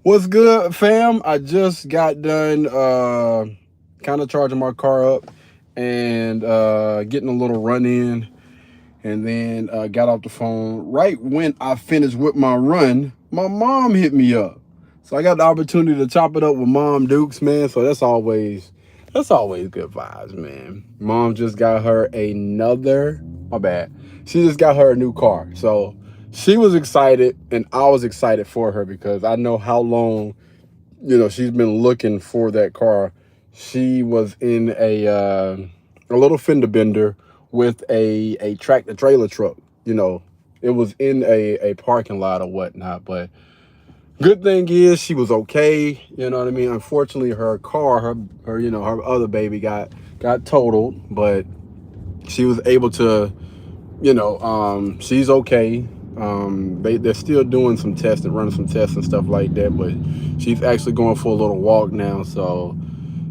What's good, fam? I just got done kind of charging my car up and getting a little run in, and then got off the phone. Right when I finished with my run, my mom hit me up. So I got the opportunity to chop it up with Mom Dukes, man. So that's always good vibes, man. Mom just got her another, my bad. She just got her a new car. So she was excited and I was excited for her because I know how long, she's been looking for that car. She was in a little fender bender with a tractor trailer truck. It was in a parking lot or whatnot. But good thing is she was okay. You know what I mean? Unfortunately, her car, her other baby got totaled, but she was able to, she's okay. They're still doing some tests and running some tests and stuff like that, but she's actually going for a little walk now. So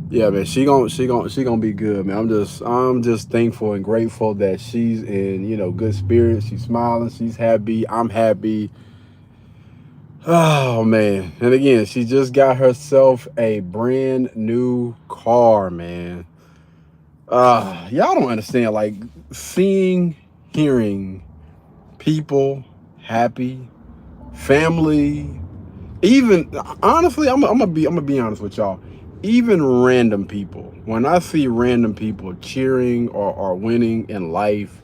yeah, man, she gonna be good, man. I'm just thankful and grateful that she's in good spirits. She's smiling, she's happy. I'm happy. Oh man, and again, she just got herself a brand new car, man. Y'all don't understand, like seeing, hearing people happy, family, even honestly, I'm gonna be honest with y'all. Even random people, when I see random people cheering or winning in life,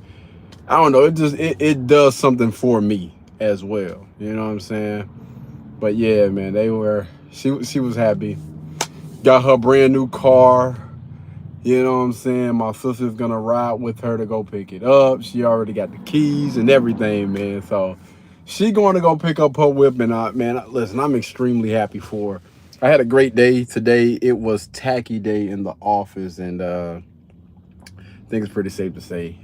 I don't know. It does something for me as well. You know what I'm saying? But yeah, man, she was happy. Got her brand new car. You know what I'm saying? My sister's gonna ride with her to go pick it up. She already got the keys and everything, man. So she going to go pick up her whip, and listen, I'm extremely happy for her. I had a great day today. It was tacky day in the office, and I think it's pretty safe to say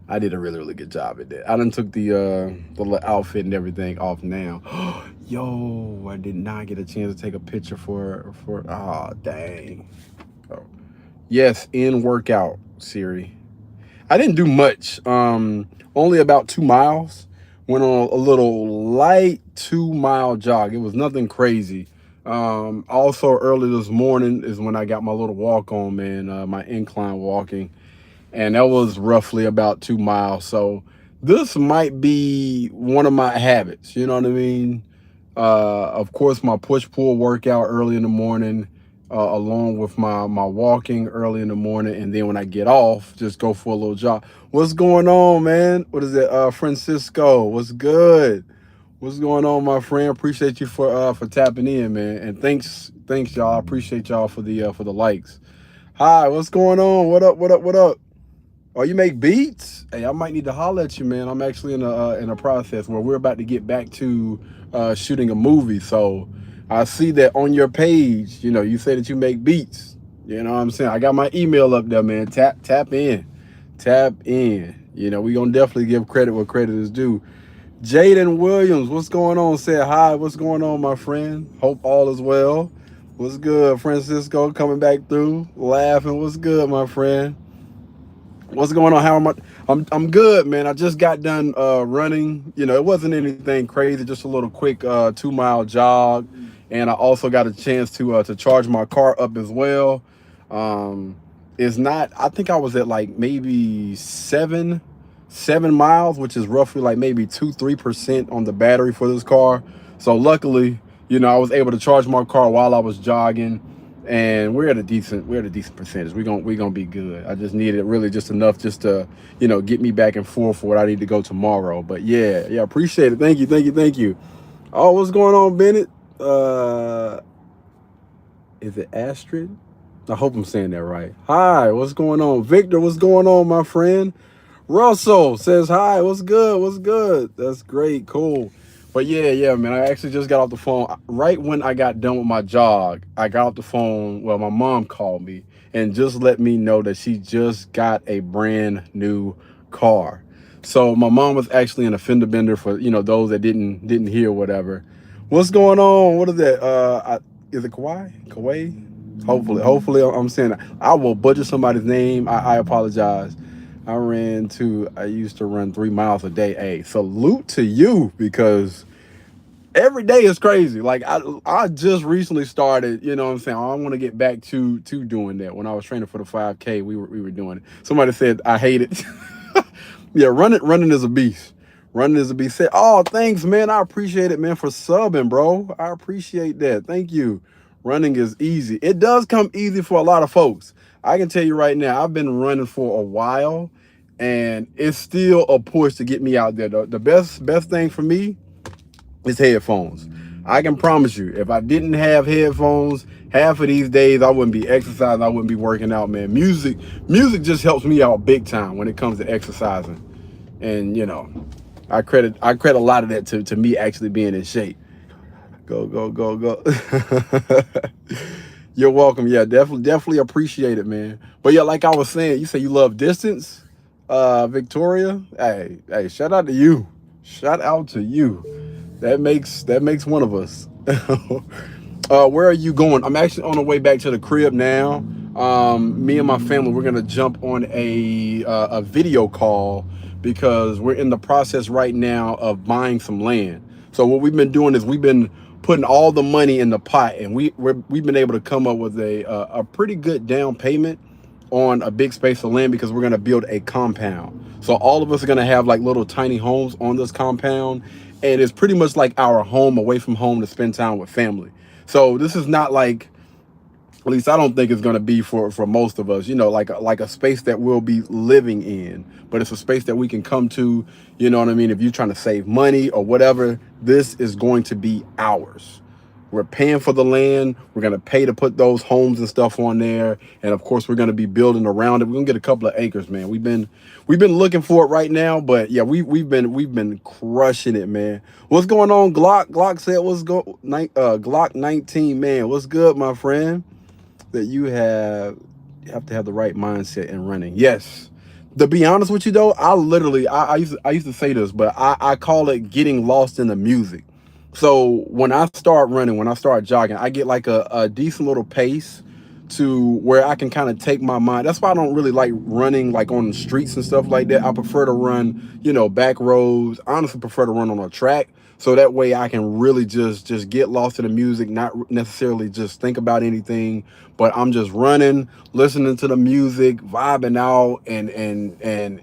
I did a really, really good job at that. I done took the outfit and everything off now. Yo, I did not get a chance to take a picture for. Oh dang. Oh. Yes, in workout, Siri. I didn't do much. Only about 2 miles. Went on a little light 2 mile jog. It was nothing crazy. Also early this morning is when I got my little walk on, man. My incline walking, and that was roughly about 2 miles. So this might be one of my habits. You know what I mean? Of course, my push pull workout early in the morning, along with my walking early in the morning, and then when I get off, just go for a little jog. What's going on, man? What is it, Francisco? What's good? What's going on, my friend? Appreciate you for tapping in, man, and thanks, y'all. I appreciate y'all for the likes. Hi, what's going on? What up? What up? What up? Oh, you make beats? Hey, I might need to holler at you, man. I'm actually in a process where we're about to get back to shooting a movie. So I see that on your page. You say that you make beats. You know what I'm saying? I got my email up there, man. Tap in, tap in. We gonna definitely give credit where credit is due. Jaden Williams, what's going on? Say hi. What's going on, my friend? Hope all is well. What's good, Francisco? Coming back through, laughing. What's good, my friend? What's going on? How am I? I'm good, man. I just got done running. It wasn't anything crazy, just a little quick 2 mile jog, and I also got a chance to charge my car up as well. Um, it's not. I think I was at like maybe 7 miles, which is roughly like maybe 2-3% on the battery for this car. So luckily, I was able to charge my car while I was jogging, and we're at a decent percentage. We're gonna be good. I just needed really just enough just to get me back and forth for what I need to go tomorrow. But yeah, appreciate it. Thank you, thank you, thank you. Oh, what's going on, Bennett? Is it Astrid? I hope I'm saying that right. Hi, what's going on, Victor? What's going on, my friend? Russell says hi. What's good? What's good? That's great. Cool. But yeah, man. I actually just got off the phone right when I got done with my jog. I got off the phone. Well, my mom called me and just let me know that she just got a brand new car. So my mom was actually in a fender bender for those that didn't hear whatever. What's going on? What is that? Is it Kauai? Kauai? Hopefully, I'm saying that. I will butcher somebody's name. I apologize. I used to run 3 miles a day. Hey, salute to you because every day is crazy. Like I just recently started, you know what I'm saying? I want to get back to doing that. When I was training for the 5K, we were doing it. Somebody said I hate it. Yeah, running is a beast. Running is a beast. Said, oh, thanks, man. I appreciate it, man, for subbing, bro. I appreciate that. Thank you. Running is easy. It does come easy for a lot of folks. I can tell you right now, I've been running for a while, and it's still a push to get me out there. The best thing for me is headphones. I can promise you, if I didn't have headphones, half of these days I wouldn't be exercising, I wouldn't be working out, man. Music just helps me out big time when it comes to exercising. And you know, I credit a lot of that to me actually being in shape. Go, go, go, go. You're welcome. Yeah, definitely appreciate it, man. But yeah, like I was saying, you say you love distance, Victoria. Hey, shout out to you. Shout out to you. That makes one of us. Where are you going? I'm actually on the way back to the crib now. Me and my family, we're gonna jump on a video call because we're in the process right now of buying some land. So what we've been doing is we've been putting all the money in the pot, and we've been able to come up with a pretty good down payment on a big space of land because we're going to build a compound. So all of us are going to have like little tiny homes on this compound, and it's pretty much like our home away from home to spend time with family. So this is not like, at least I don't think it's going to be for most of us, you know, like a space that we'll be living in, but it's a space that we can come to, you know what I mean? If you're trying to save money or whatever, this is going to be ours. We're paying for the land. We're going to pay to put those homes and stuff on there. And of course, we're going to be building around it. We're going to get a couple of acres, man. We've been looking for it right now, but yeah, we've been crushing it, man. What's going on, Glock? Glock said, Glock 19, man. What's good, my friend? That you have to have the right mindset in running. Yes. To be honest with you though, I used to say this, but I call it getting lost in the music. So when I start running, when I start jogging, I get like a decent little pace to where I can kind of take my mind. That's why I don't really like running like on the streets and stuff like that. I prefer to run, you know, back roads. I honestly prefer to run on a track. So that way I can really just get lost in the music, not necessarily just think about anything, but I'm just running, listening to the music, vibing out, and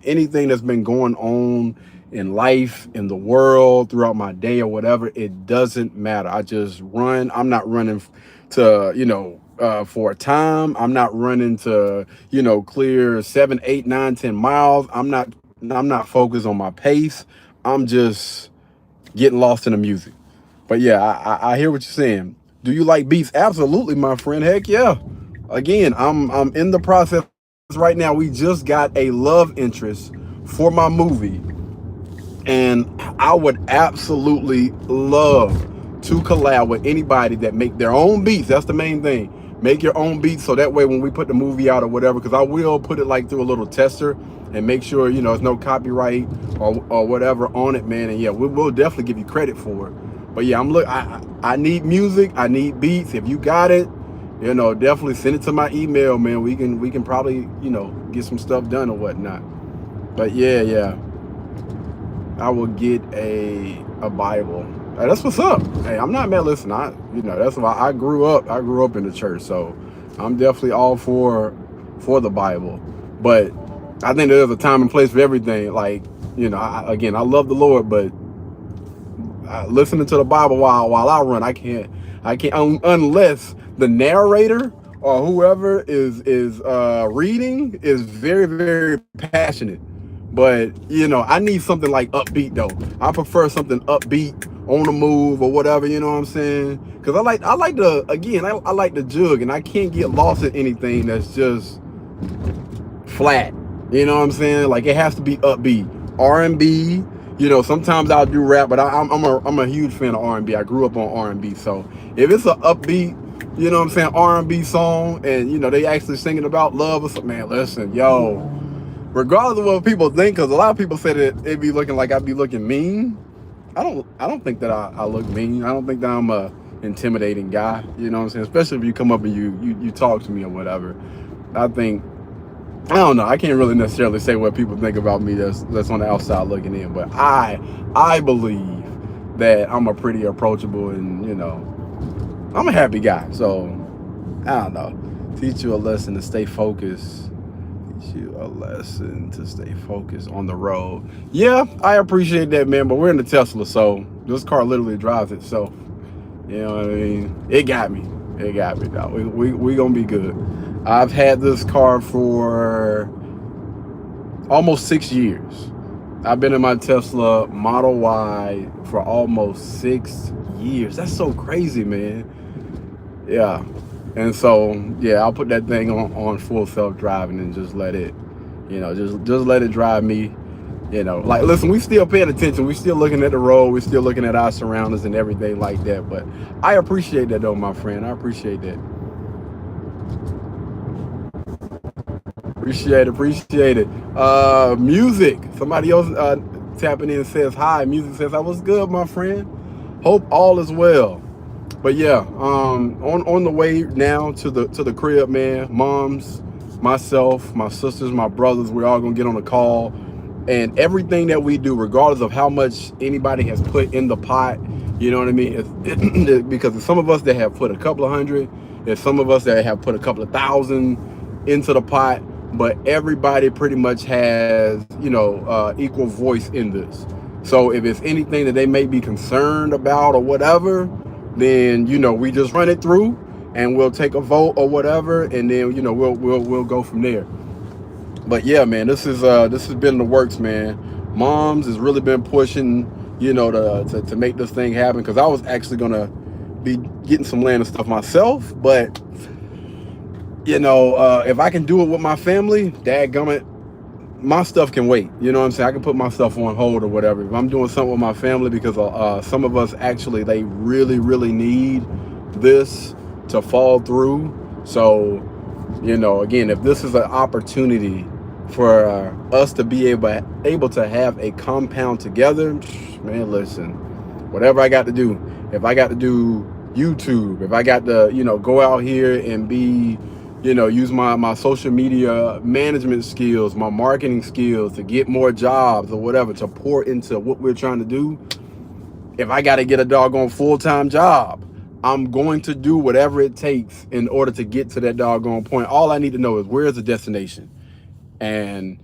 anything that's been going on in life, in the world, throughout my day or whatever, it doesn't matter. I just run. I'm not running to, for a time. I'm not running to, clear 7, 8, 9, 10 miles. I'm not focused on my pace. I'm just getting lost in the music. But yeah, I hear what you're saying. Do you like beats? Absolutely, my friend. Heck yeah. Again, I'm in the process right now. We just got a love interest for my movie, and I would absolutely love to collab with anybody that make their own beats. That's the main thing. Make your own beats, so that way when we put the movie out or whatever, because I will put it like through a little tester and make sure there's no copyright or whatever on it, man. And yeah, we'll definitely give you credit for it. But yeah, I need music, I need beats. If you got it, definitely send it to my email, man. We can probably get some stuff done or whatnot. But yeah, I will get a Bible. Hey, that's what's up. Hey, I'm not mad. Listen, that's why I grew up in the church, so I'm definitely all for the Bible. But I think there's a time and place for everything. Like, I love the Lord, but listening to the Bible while I run, I can't unless the narrator or whoever is reading is very, very passionate. But I need something like upbeat though. I prefer something upbeat, on the move or whatever. You know what I'm saying? Because I like to jug, and I can't get lost in anything that's just flat. You know what I'm saying? Like, it has to be upbeat, R&B. Sometimes I'll do rap, but I'm a huge fan of R&B. I grew up on R&B, so if it's an upbeat, R&B song, and they actually singing about love or something, man, listen, yo, regardless of what people think, because a lot of people say that it'd be looking like I'd be looking mean. I don't think that I look mean. I don't think that I'm a intimidating guy. You know what I'm saying? Especially if you come up and you talk to me or whatever. I don't know. I can't really necessarily say what people think about me that's on the outside looking in, but I believe that I'm a pretty approachable and, I'm a happy guy. So I don't know. Teach you a lesson to stay focused. Teach you a lesson to stay focused on the road. Yeah, I appreciate that, man. But we're in the Tesla, so this car literally drives itself. You know what I mean? It got me. It got me. Now we gonna be good. I've had this car for almost 6 years. I've been in my Tesla Model Y for almost 6 years. That's so crazy, man. Yeah. And so, yeah, I'll put that thing on full self-driving and just let it, just let it drive me. Like, listen, we still paying attention. We still looking at the road. We still looking at our surroundings and everything like that. But I appreciate that, though, my friend. I appreciate that. Appreciate it. Music. Somebody else tapping in says hi. Music says, I was good, my friend. Hope all is well. But yeah, on the way now to the crib, man. Moms, myself, my sisters, my brothers, we're all gonna get on a call, and everything that we do, regardless of how much anybody has put in the pot, you know what I mean? Because there's some of us that have put a couple of hundred, there's some of us that have put a couple of thousand into the pot, but everybody pretty much has, equal voice in this. So if it's anything that they may be concerned about or whatever, then we just run it through and we'll take a vote or whatever, and then we'll go from there. But yeah, man, this has been the works, man. Moms has really been pushing, to make this thing happen, because I was actually gonna be getting some land and stuff myself, but if I can do it with my family, dadgummit, my stuff can wait. You know what I'm saying? I can put my stuff on hold or whatever. If I'm doing something with my family, because some of us actually, they really, really need this to fall through. So, again, if this is an opportunity for us to be able to have a compound together, man, listen, whatever I got to do, if I got to do YouTube, if I got to, go out here and be, use my social media management skills, my marketing skills to get more jobs or whatever, to pour into what we're trying to do. If I got to get a doggone full-time job, I'm going to do whatever it takes in order to get to that doggone point. All I need to know is, where's the destination? And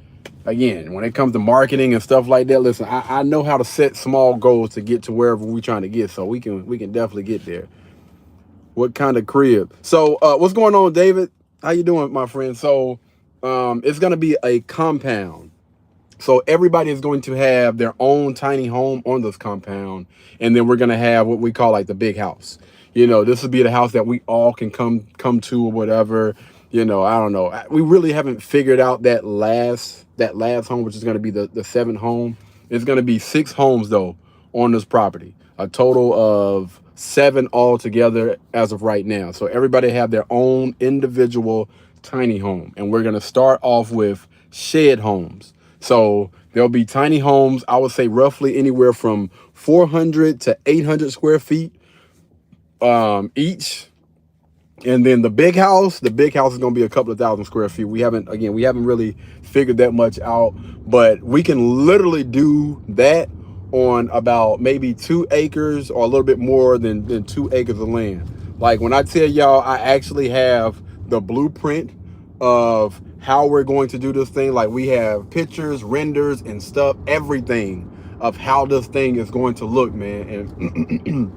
again, when it comes to marketing and stuff like that, listen, I know how to set small goals to get to wherever we're trying to get. So we can definitely get there. What kind of crib? So what's going on, David? How you doing, my friend? So it's going to be a compound. So everybody is going to have their own tiny home on this compound. And then we're going to have what we call like the big house. This would be the house that we all can come to or whatever. I don't know. We really haven't figured out that last home, which is going to be the seventh home. It's going to be 6 homes, though, on this property. A total of 7 altogether as of right now. So everybody have their own individual tiny home. And we're going to start off with shed homes. So there'll be tiny homes, I would say roughly anywhere from 400 to 800 square feet each. And then the big house is going to be a couple of thousand square feet. We haven't really figured that much out, but we can literally do that on about maybe 2 acres or a little bit more than 2 acres of land. Like, when I tell y'all, I actually have the blueprint of how we're going to do this thing. Like, we have pictures, renders, and stuff, everything of how this thing is going to look, man. And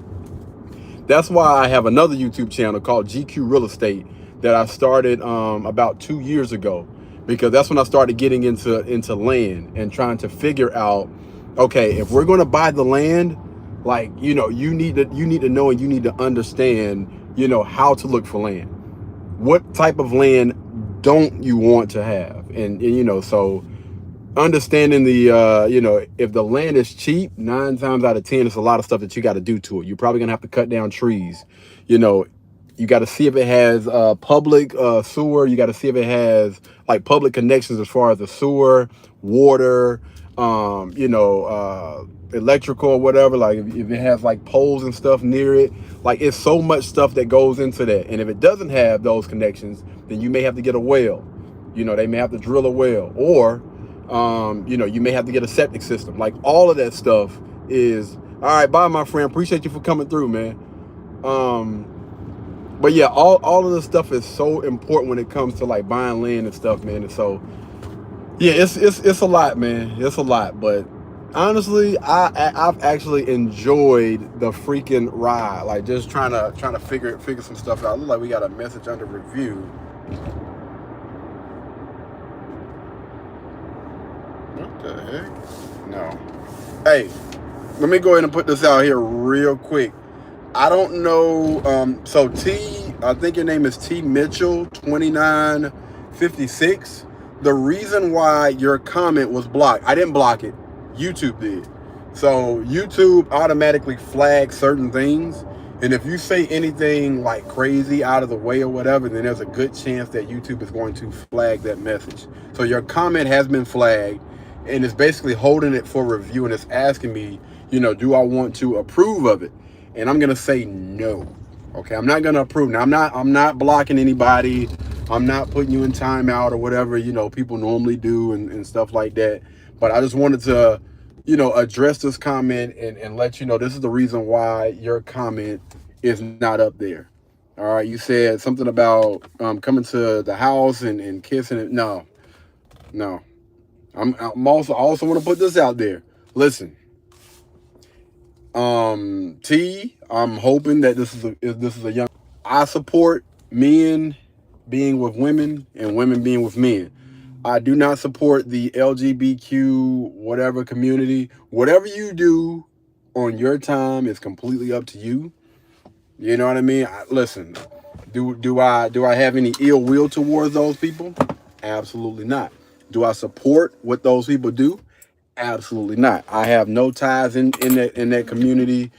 that's why I have another YouTube channel called GQ Real Estate that I started about 2 years ago, because that's when I started getting into land and trying to figure out, okay, if we're going to buy the land, like, you need to know and you need to understand, how to look for land. What type of land don't you want to have? And so understanding the if the land is cheap, 9 times out of 10 it's a lot of stuff that you got to do to it. You're probably gonna have to cut down trees. You got to see if it has public sewer. You got to see if it has like public connections as far as the sewer, water, electrical or whatever. Like if it has like poles and stuff near it. Like, it's so much stuff that goes into that. And if it doesn't have those connections, then you may have to get a well. They may have to drill a well, or you may have to get a septic system. Like, all of that stuff is All right, bye, my friend. Appreciate you for coming through, man. But yeah, all of this stuff is so important when it comes to like buying land and stuff, man. And so yeah, it's a lot, man. It's a lot, but honestly, I've actually enjoyed the freaking ride. Like just trying to figure some stuff out. Look like we got a message under review. What the heck? No. Hey, let me go ahead and put this out here real quick. I don't know. So I think your name is T Mitchell 2956. The reason why your comment was blocked, I didn't block it. YouTube did. So YouTube automatically flags certain things. And if you say anything like crazy out of the way or whatever, then there's a good chance that YouTube is going to flag that message. So your comment has been flagged and it's basically holding it for review and it's asking me, do I want to approve of it? And I'm gonna say no. Okay, I'm not gonna approve. Now I'm not blocking anybody. I'm not putting you in timeout or whatever, people normally do and stuff like that. But I just wanted to, address this comment and let you know this is the reason why your comment is not up there. All right, you said something about coming to the house and kissing it. No. I also want to put this out there. Listen. I'm hoping that this is a young. I support men being with women and women being with men. I do not support the LGBTQ whatever community. Whatever you do on your time is completely up to you. You know what I mean? Listen, do I have any ill will towards those people? Absolutely not. Do I support what those people do? Absolutely not. I have no ties in that community.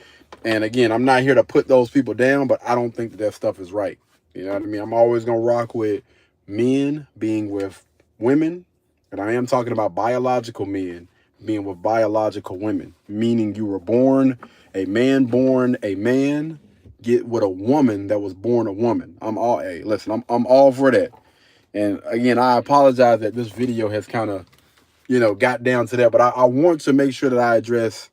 And again, I'm not here to put those people down, but I don't think that stuff is right. You know what I mean? I'm always going to rock with men being with women. And I am talking about biological men being with biological women, meaning you were born a man, get with a woman that was born a woman. I'm all for that. And again, I apologize that this video has kind of got down to that, but I want to make sure that I address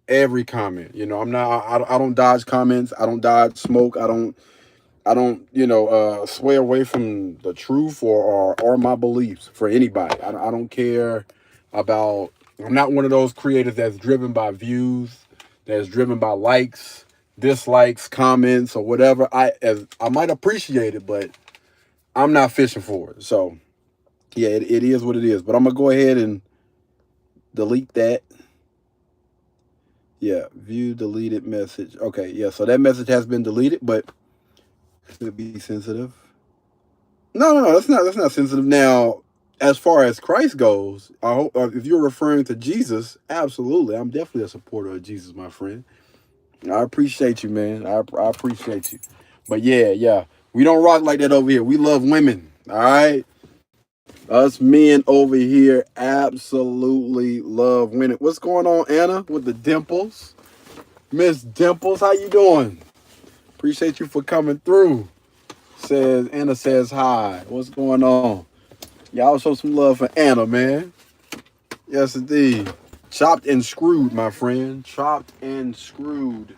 every comment. I don't dodge comments. I don't dodge smoke. I don't sway away from the truth or my beliefs for anybody. I don't care about, I'm not one of those creators that's driven by views, that's driven by likes, dislikes, comments, or whatever. I might appreciate it, but I'm not fishing for it. So yeah, it is what it is. But I'm going to go ahead and delete that. Yeah, view deleted message. Okay, yeah, so that message has been deleted, but could be sensitive. No, that's not sensitive. Now, as far as Christ goes, I hope if you're referring to Jesus, absolutely. I'm definitely a supporter of Jesus, my friend. I appreciate you, man. I appreciate you. But yeah. We don't rock like that over here. We love women. All right. Us men over here absolutely love women. What's going on, Anna, with the dimples? Miss Dimples, how you doing? Appreciate you for coming through. Anna says hi. What's going on? Y'all show some love for Anna, man. Yes, indeed. Chopped and screwed, my friend. Chopped and screwed.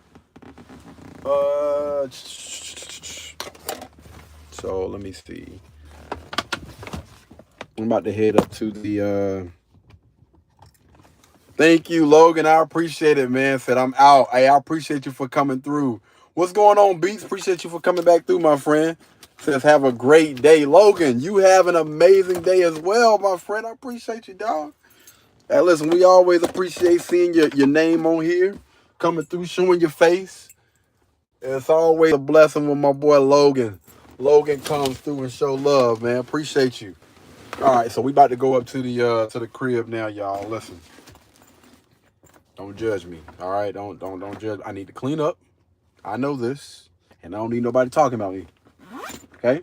So let me see. I'm about to head up to the thank you, Logan. I appreciate it, man. Said I'm out. Hey, I appreciate you for coming through. What's going on, Beats? Appreciate you for coming back through, my friend. Says have a great day. Logan, you have an amazing day as well, my friend. I appreciate you, dog. Hey, listen, we always appreciate seeing your name on here, coming through, showing your face. It's always a blessing when my boy Logan comes through and show love, man. Appreciate you. All right, so we about to go up to the crib now, y'all. Listen, don't judge me. All right, don't judge. I need to clean up. I know this, and I don't need nobody talking about me. Okay,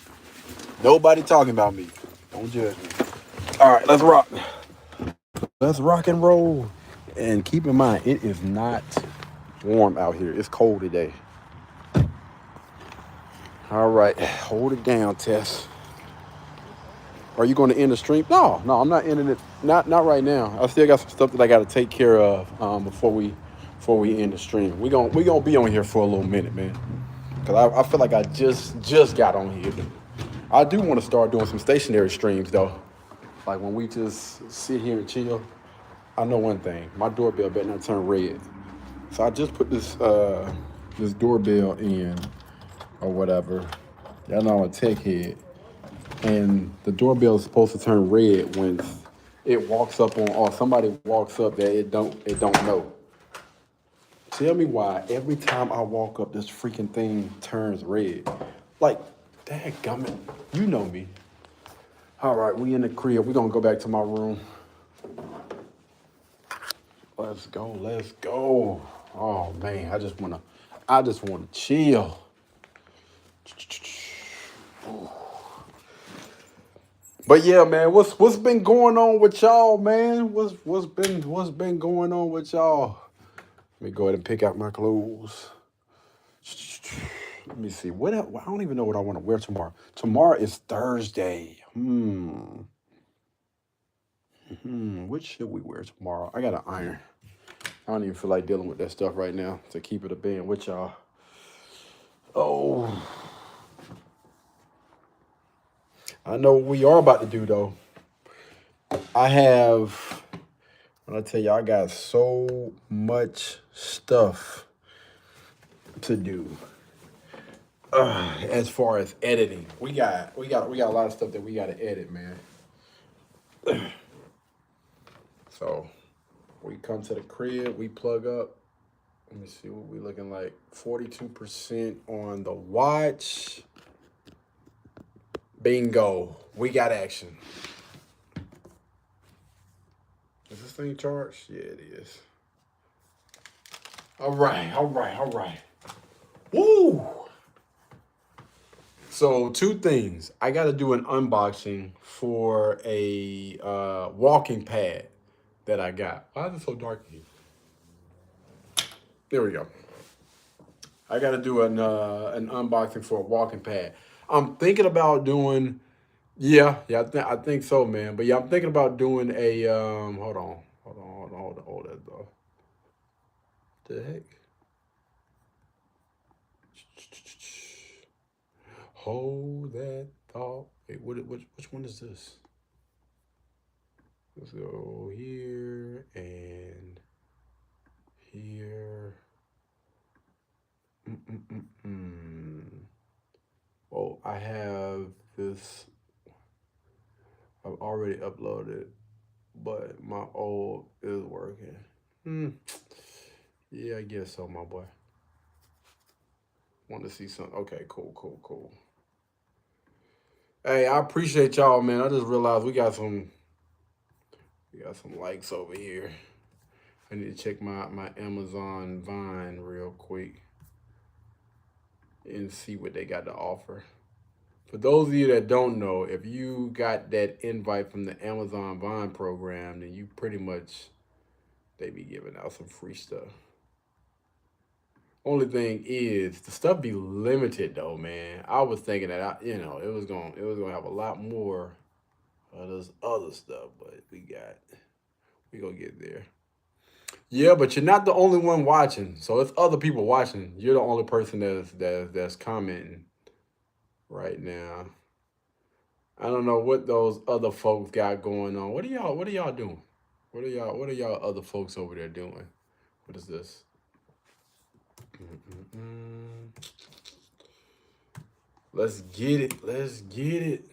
nobody talking about me. Don't judge me. All right, let's rock. Let's rock and roll. And keep in mind, it is not warm out here. It's cold today. All right, hold it down, Tess. Are you going to end the stream? No, I'm not ending it. Not right now. I still got some stuff that I got to take care of before we before we end the stream. We gonna be on here for a little minute, man. Cause I feel like I just got on here. I do want to start doing some stationary streams though. Like when we just sit here and chill. I know one thing. My doorbell better not turn red. So I just put this doorbell in or whatever. Y'all know I'm a tech head. And the doorbell is supposed to turn red when it walks up on or somebody walks up that it don't know. Tell me why every time I walk up, this freaking thing turns red. Like, dadgummit, you know me. All right, we in the crib. We gonna go back to my room. Let's go, let's go. Oh man, I just wanna chill. But yeah, man, what's been going on with y'all, man? What's been going on with y'all? Let me go ahead and pick out my clothes. Let me see. I don't even know what I want to wear tomorrow. Tomorrow is Thursday. What should we wear tomorrow? I got an iron. I don't even feel like dealing with that stuff right now to keep it a band with y'all. Oh, I know what we are about to do though. When I tell you, I got so much stuff to do. As far as editing, we got a lot of stuff that we got to edit, man. So we come to the crib, we plug up. Let me see what we looking like. 42% on the watch. Bingo. We got action. Is this thing charged? Yeah, it is. All right. Woo! So 2 things. I got to do an unboxing for a walking pad that I got. Why is it so dark here? There we go. I got to do an unboxing for a walking pad. I'm thinking about doing. Yeah, I think so, man. But yeah, I'm thinking about doing a. Hold that though. The heck? Hold that thought. Wait, which one is this? Let's go here and here. Oh, I have this. I've already uploaded, but my old is working. Yeah, I guess so, my boy. Want to see something? Okay, cool. Hey, I appreciate y'all, man. I just realized we got some likes over here. I need to check my Amazon Vine real quick and see what they got to offer. For those of you that don't know, if you got that invite from the Amazon Vine program, then you pretty much they be giving out some free stuff. Only thing is the stuff be limited though, man. I was thinking that it was gonna have a lot more of this other stuff, but we gonna get there. Yeah, but you're not the only one watching. So it's other people watching. You're the only person that's commenting right now. I don't know what those other folks got going on. What are y'all doing? What are y'all other folks over there doing? What is this? Let's get it. Let's get it.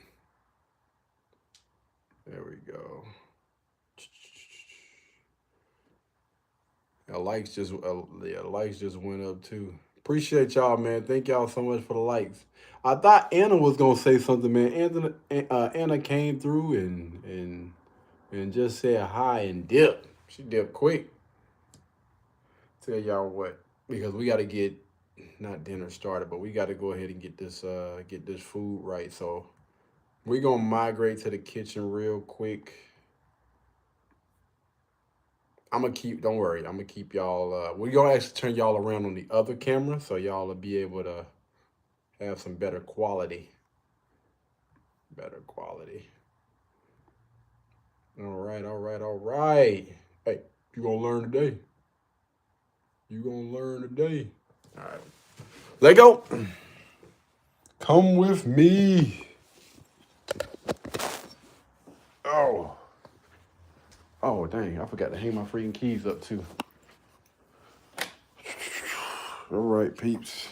There we go. Likes just went up too. Appreciate y'all, man. Thank y'all so much for the likes. I thought Anna was gonna say something, man. Anna came through and just said hi and dipped. She dipped quick. Tell y'all what, because we got to get not dinner started, but we got to go ahead and get this food right. So we're gonna migrate to the kitchen real quick. Don't worry, I'm gonna keep y'all. We're gonna actually turn y'all around on the other camera so y'all will be able to have some better quality. Better quality. All right. Hey, you gonna learn today? You gonna learn today. All right. Let go. Come with me. Oh. Oh, dang. I forgot to hang my freaking keys up, too. All right, peeps.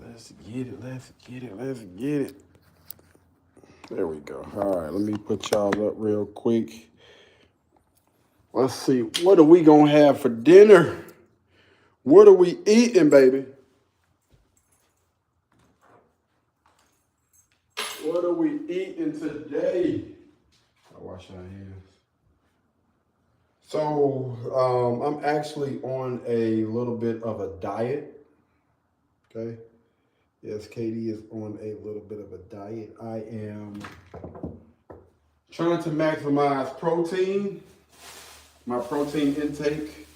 Let's get it. Let's get it. Let's get it. There we go. All right. Let me put y'all up real quick. Let's see. What are we going to have for dinner? What are we eating, baby? What are we eating today? I'll wash our hands. So I'm actually on a little bit of a diet. Okay. Yes, KD is on a little bit of a diet. I am trying to maximize protein, my protein intake,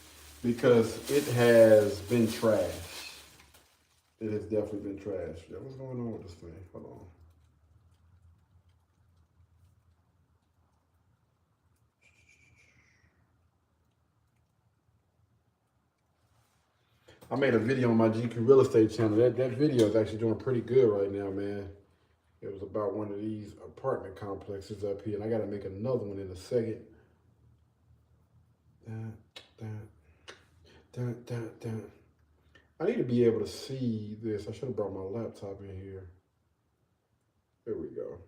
because it has been trash. It has definitely been trash. Yeah, what's going on with this thing? Hold on. I made a video on my GQ Real Estate channel. That video is actually doing pretty good right now, man. It was about one of these apartment complexes up here, and I got to make another one in a second. I need to be able to see this. I should have brought my laptop in here. There we go.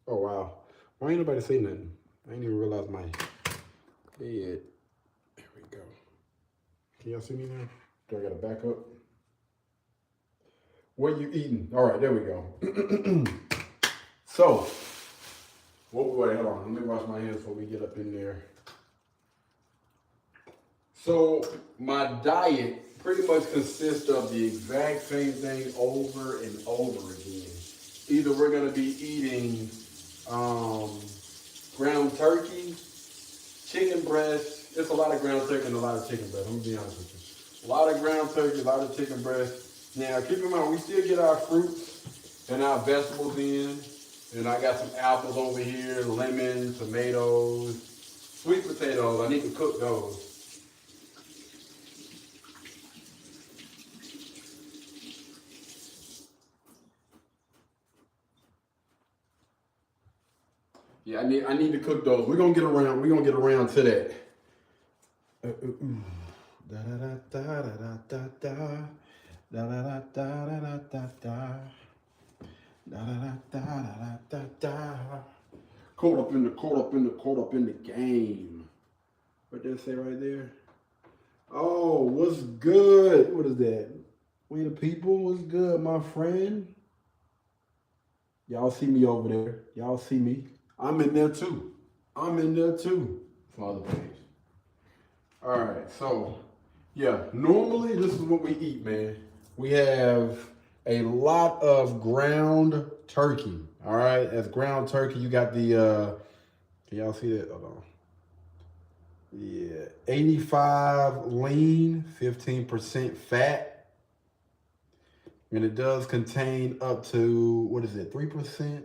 Oh, wow. Why ain't nobody say nothing? I ain't even realize my head. There we go. Can y'all see me now? Do I got to back up? What you eating? All right, there we go. So, wait, hold on. Let me wash my hands before we get up in there. So, my diet pretty much consists of the exact same thing over and over again. Either we're going to be eating ground turkey, chicken breast. It's a lot of ground turkey and a lot of chicken breast. I'm going to be honest with you. A lot of ground turkey, a lot of chicken breast. Now, keep in mind, we still get our fruits and our vegetables in. And I got some apples over here, lemons, tomatoes, sweet potatoes. I need to cook those. Yeah, I need to cook those. We're gonna get around. We're gonna get around to that. Da da da da da da da da da da da da da da. Caught up in the game. What did that say right there? Oh, what's good? What is that? We the people, what's good, my friend? Y'all see me over there. Y'all see me. I'm in there too. I'm in there too. Father page. All right, so yeah, normally this is what we eat, man. We have a lot of ground turkey. All right, as ground turkey, you got the can y'all see that? Hold on. Yeah, 85 lean, 15% fat. And it does contain up to, what is it, 3%?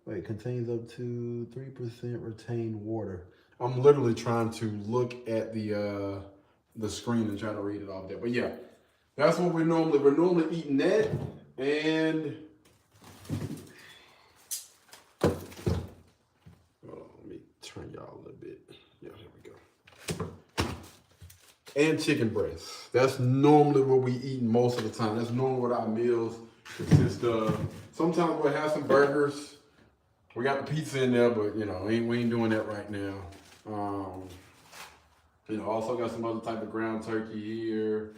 Wait, contains up to 3% retained water. I'm literally trying to look at the screen and try to read it off there. But yeah, that's what we're normally eating that. And hold on, let me turn y'all a little bit. Yeah, here we go. And chicken breast. That's normally what we eat most of the time. That's normally what our meals consist of. Sometimes we'll have some burgers. We got the pizza in there, but you know, we ain't doing that right now. You know, also got some other type of ground turkey here.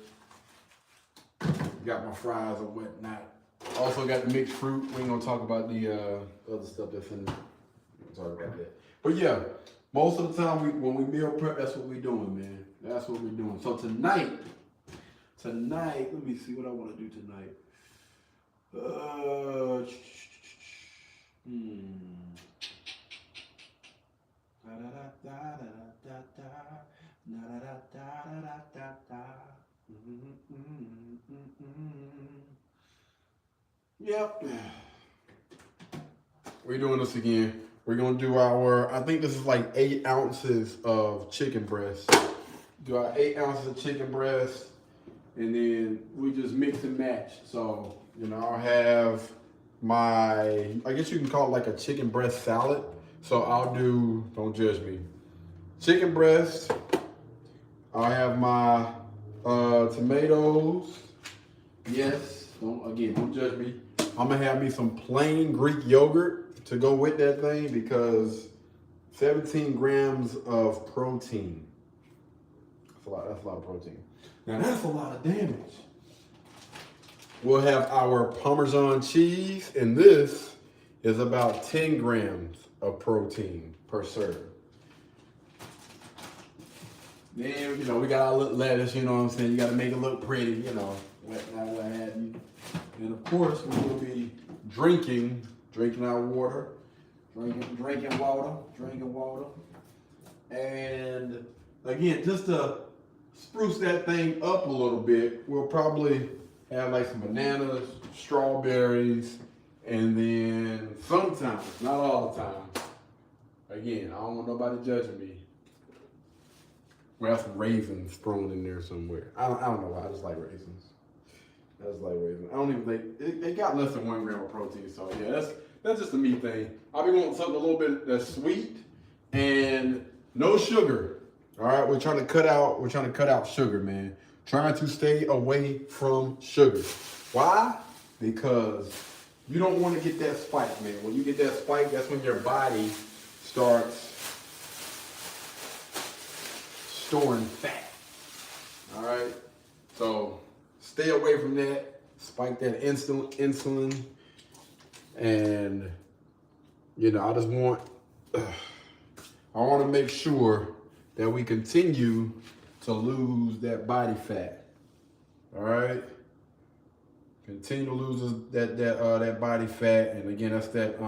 Got my fries or whatnot. Also got the mixed fruit. We ain't gonna talk about the other stuff that's in there. We ain't talk about that. But yeah, most of the time when we meal prep, that's what we doing, man. That's what we're doing. So tonight, let me see what I want to do tonight. Yep. We're doing this again. We're gonna do our, I think this is like 8 ounces of chicken breast. do our 8 ounces of chicken breast, and then we just mix and match. So, you know, I'll have my, I guess you can call it like a chicken breast salad. So I'll do, don't judge me, chicken breast. I'll have my tomatoes. Yes, don't judge me. I'm gonna have me some plain Greek yogurt to go with that thing because 17 grams of protein. That's a lot of protein. Now that's a lot of damage. We'll have our Parmesan cheese, and this is about 10 grams of protein per serve. Then, you know, we got our little lettuce, you know what I'm saying? You got to make it look pretty, you know, what have you. And of course, we will be drinking our water, drinking water. And again, just to spruce that thing up a little bit, we'll probably have like some bananas, strawberries, and then sometimes, not all the time, again, I don't want nobody judging me, we'll have some raisins thrown in there somewhere. I don't know why, I just like raisins. I don't even think, it got less than 1 gram of protein, so yeah, that's just a me thing. I'll be wanting something a little bit that's sweet and no sugar. All right, we're trying to cut out sugar, man. Trying to stay away from sugar. Why? Because you don't want to get that spike, man. When you get that spike, that's when your body starts storing fat. All right, so stay away from that. Spike that insulin, and you know, I want to make sure that we continue to lose that body fat. All right, continue to lose that body fat, and again, that's that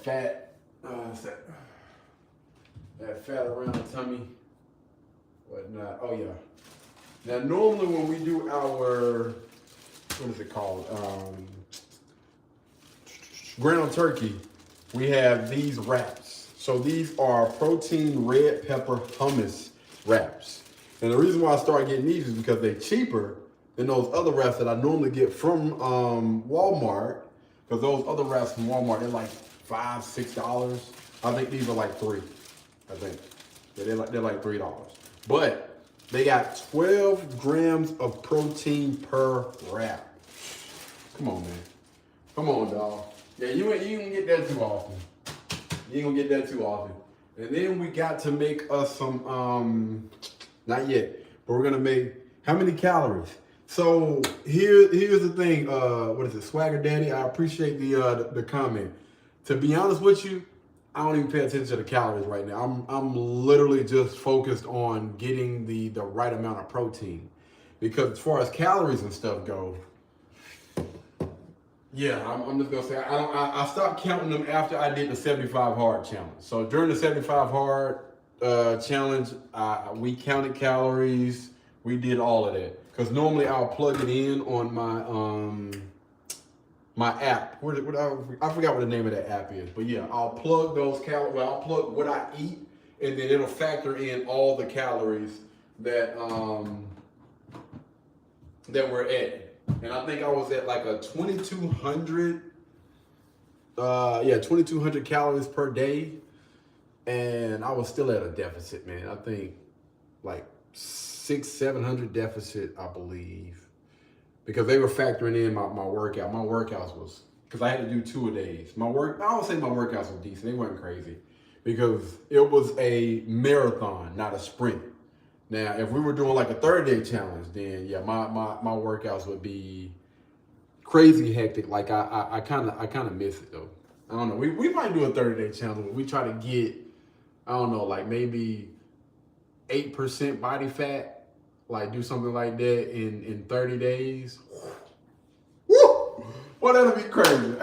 fat, that fat around the tummy, whatnot. Oh yeah. Now, normally when we do our, what is it called? Ground turkey, we have these wraps. So these are protein red pepper hummus wraps. And the reason why I started getting these is because they're cheaper than those other wraps that I normally get from Walmart. Because those other wraps from Walmart, they're like $5, $6. I think these are like $3. I think they're like $3. But they got 12 grams of protein per wrap. Come on, man. Come on, dog. Yeah, you ain't gonna get that too often. You ain't gonna get that too often. And then we got to make us some, not yet, but we're gonna make, how many calories? So here's the thing, what is it, Swagger Daddy? I appreciate the comment. To be honest with you, I don't even pay attention to the calories right now. I'm literally just focused on getting the right amount of protein. Because as far as calories and stuff go, yeah, I'm just gonna say I stopped counting them after I did the 75 hard challenge. So during the 75 hard challenge, we counted calories, we did all of that. Because normally I'll plug it in on my app. I forgot what the name of that app is, but yeah, I'll plug those calories. Well, I'll plug what I eat, and then it'll factor in all the calories that we're at. And I think I was at like a 2,200. 2,200 calories per day, and I was still at a deficit, man. I think like 600-700 deficit, I believe. Because they were factoring in my workout. My workouts was, because I had to do 2 a days. I would say my workouts were decent. They weren't crazy. Because it was a marathon, not a sprint. Now, if we were doing like a 30-day challenge, then yeah, my workouts would be crazy hectic. Like I kind of miss it though. I don't know. We might do a 30-day challenge where we try to get, I don't know, like maybe 8% body fat. Like do something like that in 30 days. Woo! Well, that'll be crazy.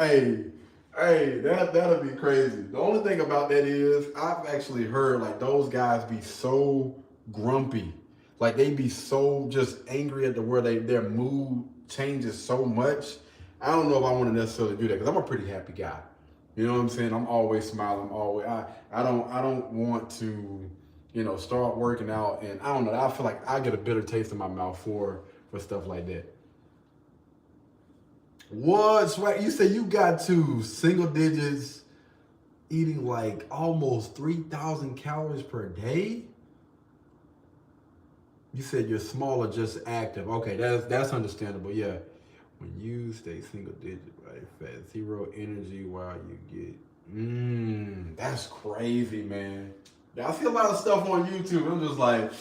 Hey, that'll be crazy. The only thing about that is I've actually heard like those guys be so grumpy. Like they be so just angry at where their mood changes so much. I don't know if I want to necessarily do that because I'm a pretty happy guy. You know what I'm saying? I'm always smiling. I don't want to start working out. And I don't know, I feel like I get a bitter taste in my mouth for stuff like that. What, Swag? You say you got to single digits eating like almost 3,000 calories per day? You said you're small or just active. Okay, that's understandable. Yeah. When you stay single digit, right? Fat, zero energy while you get. That's crazy, man. Yeah, I see a lot of stuff on YouTube. I'm just like,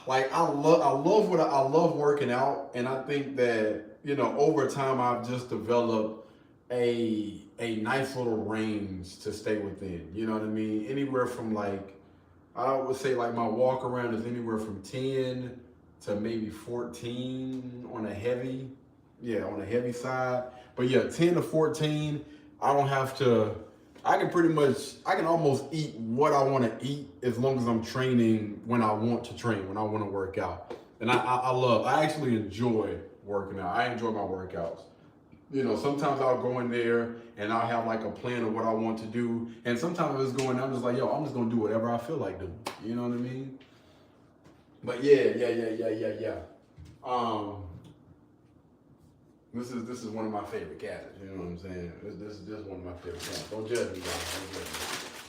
like I love working out, and I think that over time I've just developed a nice little range to stay within. You know what I mean? Anywhere from like I would say like my walk around is anywhere from 10 to maybe 14 on a heavy, yeah, on a heavy side. But yeah, 10 to 14, I don't have to, I can almost eat what I want to eat as long as I'm training when I want to train, when I want to work out. And I actually enjoy working out. I enjoy my workouts. Sometimes I'll go in there and I'll have like a plan of what I want to do. And sometimes it's going, I'm just like, yo, I'm just gonna do whatever I feel like doing. You know what I mean? But yeah. Um, this is one of my favorite cats. You know what I'm saying? This is just one of my favorite cats. Don't judge me, guys. Don't judge me.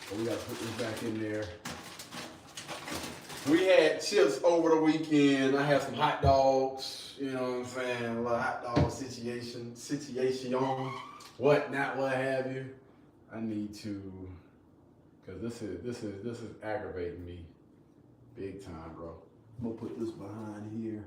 But we gotta put this back in there. We had chips over the weekend. I had some hot dogs. You know what I'm saying? A little hot dog situation, what not, what have you. I need to, cause this is aggravating me, big time, bro. I'm gonna put this behind here.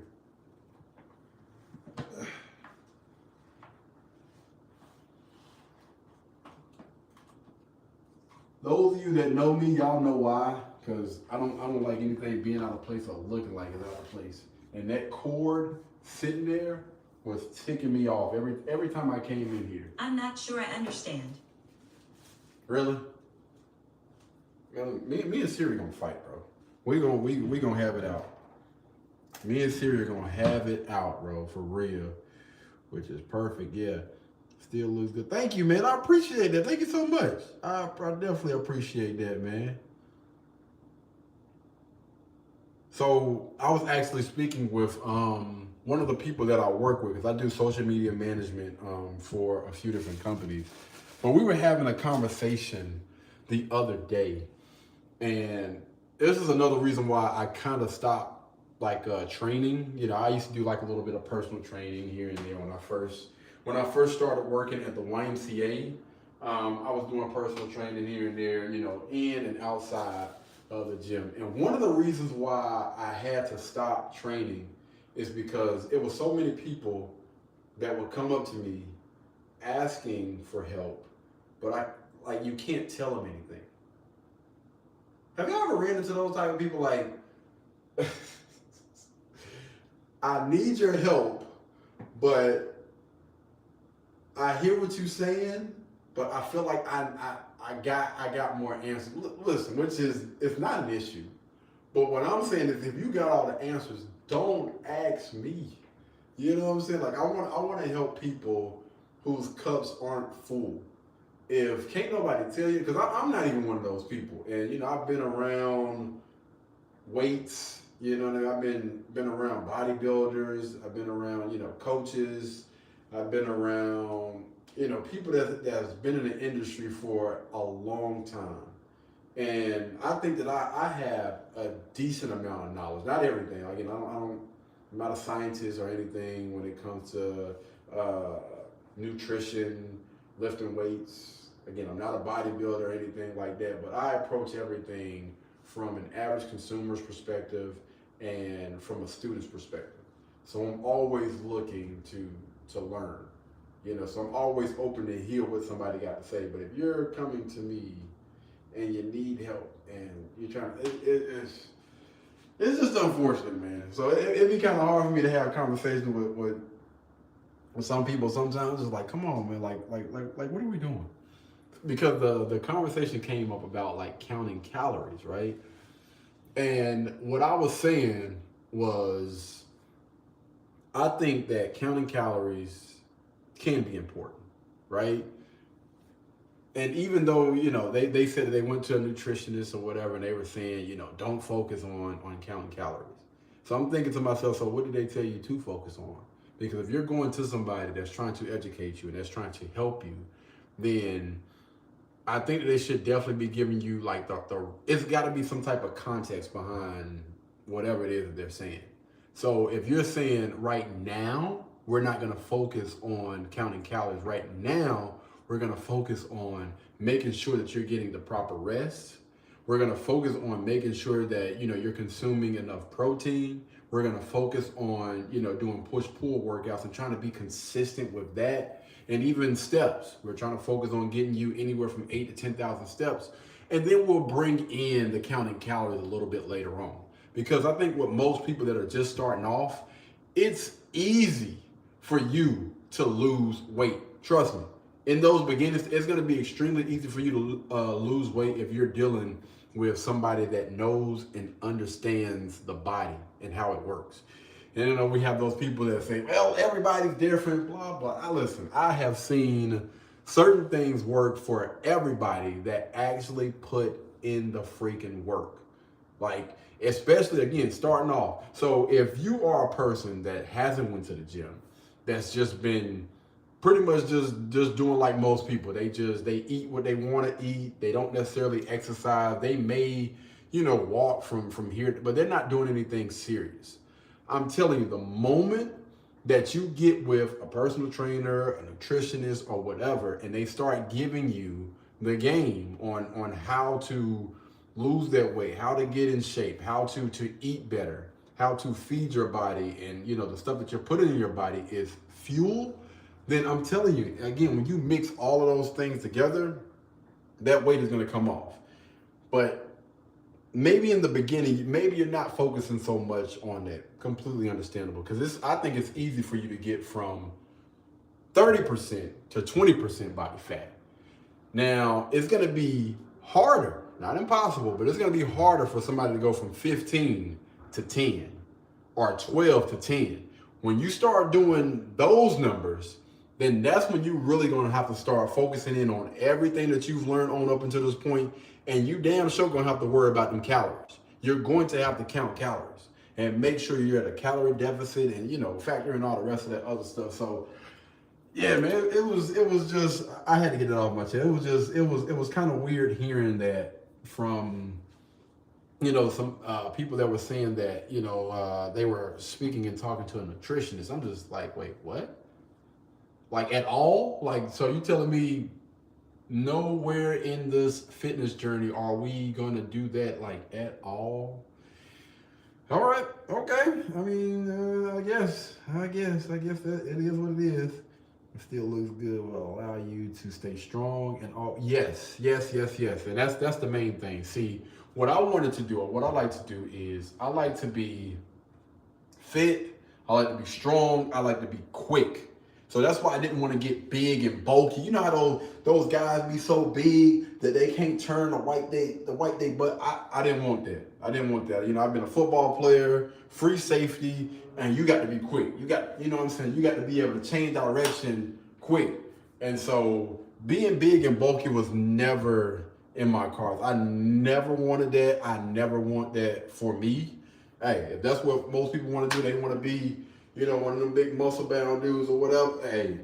Those of you that know me, y'all know why. Cause I don't like anything being out of place or looking like it's out of place. And that cord sitting there was ticking me off every time I came in here. I'm not sure I understand. Really? Me and Siri gonna fight, bro. We gonna have it out. Me and Siri are gonna have it out, bro, for real. Which is perfect, yeah. Still looks good. Thank you, man. I appreciate that. Thank you so much. I definitely appreciate that, man. So I was actually speaking with one of the people that I work with, because I do social media management for a few different companies. But we were having a conversation the other day, and this is another reason why I kind of stopped like training. I used to do like a little bit of personal training here and there when I first started working at the YMCA. I was doing personal training here and there, in and outside of the gym. And one of the reasons why I had to stop training is because it was so many people that would come up to me asking for help, but you can't tell them anything. Have you ever ran into those type of people like, I need your help, but I hear what you're saying, but I feel like I got more answers. Listen, it's not an issue. But what I'm saying is if you got all the answers, don't ask me. You know what I'm saying? Like I want to help people whose cups aren't full. If can't nobody tell you, because I'm not even one of those people. And I've been around weights, I've been around bodybuilders, I've been around, coaches, I've been around people that's been in the industry for a long time. And I think that I have a decent amount of knowledge. Not everything. Like, I'm not a scientist or anything when it comes to nutrition, lifting weights. Again, I'm not a bodybuilder or anything like that, but I approach everything from an average consumer's perspective and from a student's perspective. So I'm always looking to learn. So I'm always open to hear what somebody got to say. But if you're coming to me and you need help and you're trying, it's just unfortunate, man. So it'd be kind of hard for me to have conversations with some people sometimes. It's like, come on, man, like what are we doing? Because the conversation came up about like counting calories, right? And what I was saying was, I think that counting calories can be important, right? And even though, they said that they went to a nutritionist or whatever, and they were saying, don't focus on counting calories. So I'm thinking to myself, so what did they tell you to focus on? Because if you're going to somebody that's trying to educate you and that's trying to help you, then I think that they should definitely be giving you like the it's got to be some type of context behind whatever it is that they're saying. So if you're saying right now we're not going to focus on counting calories right now, we're going to focus on making sure that you're getting the proper rest. We're going to focus on making sure that you're consuming enough protein. We're going to focus on doing push pull workouts and trying to be consistent with that, and even steps. We're trying to focus on getting you anywhere from 8 to 10,000 steps. And then we'll bring in the counting calories a little bit later on. Because I think with most people that are just starting off, it's easy for you to lose weight. Trust me. In those beginnings, it's going to be extremely easy for you to lose weight if you're dealing with somebody that knows and understands the body and how it works. And we have those people that say, well, everybody's different, blah, blah. Listen, I have seen certain things work for everybody that actually put in the freaking work. Like, especially, again, starting off. So if you are a person that hasn't went to the gym, that's just been pretty much just doing like most people, they eat what they want to eat. They don't necessarily exercise. They may, walk from here, but they're not doing anything serious. I'm telling you, the moment that you get with a personal trainer, a nutritionist, or whatever, and they start giving you the game on how to lose that weight, how to get in shape, how to eat better, how to feed your body, and the stuff that you're putting in your body is fuel, then I'm telling you, again, when you mix all of those things together, that weight is going to come off. But maybe in the beginning, maybe you're not focusing so much on that. Completely understandable, because I think it's easy for you to get from 30% to 20% body fat. Now, it's going to be harder, not impossible, but it's going to be harder for somebody to go from 15 to 10 or 12 to 10. When you start doing those numbers, then that's when you're really going to have to start focusing in on everything that you've learned on up until this point, and you damn sure going to have to worry about them calories. You're going to have to count calories and make sure you're at a calorie deficit, and factor in all the rest of that other stuff. So yeah, man, it was just, I had to get it off my chest. It was kind of weird hearing that from some people that were saying that they were speaking and talking to a nutritionist. I'm just like, wait, what? Like, at all? Like, so you telling me nowhere in this fitness journey are we gonna do that, like, at all? All right, okay. I mean, I guess that it is what it is. It still looks good. Will allow you to stay strong and all. Yes. And that's the main thing. See, what I wanted to do, or what I like to do, is I like to be fit. I like to be strong. I like to be quick. So that's why I didn't want to get big and bulky. You know how those guys be so big that they can't turn the white day. But I didn't want that. I didn't want that. I've been a football player, free safety, and you got to be quick. You know what I'm saying? You got to be able to change direction quick. And so being big and bulky was never in my cards. I never wanted that. I never want that for me. Hey, if that's what most people want to do, they want to be, one of them big muscle bound dudes or whatever. Hey,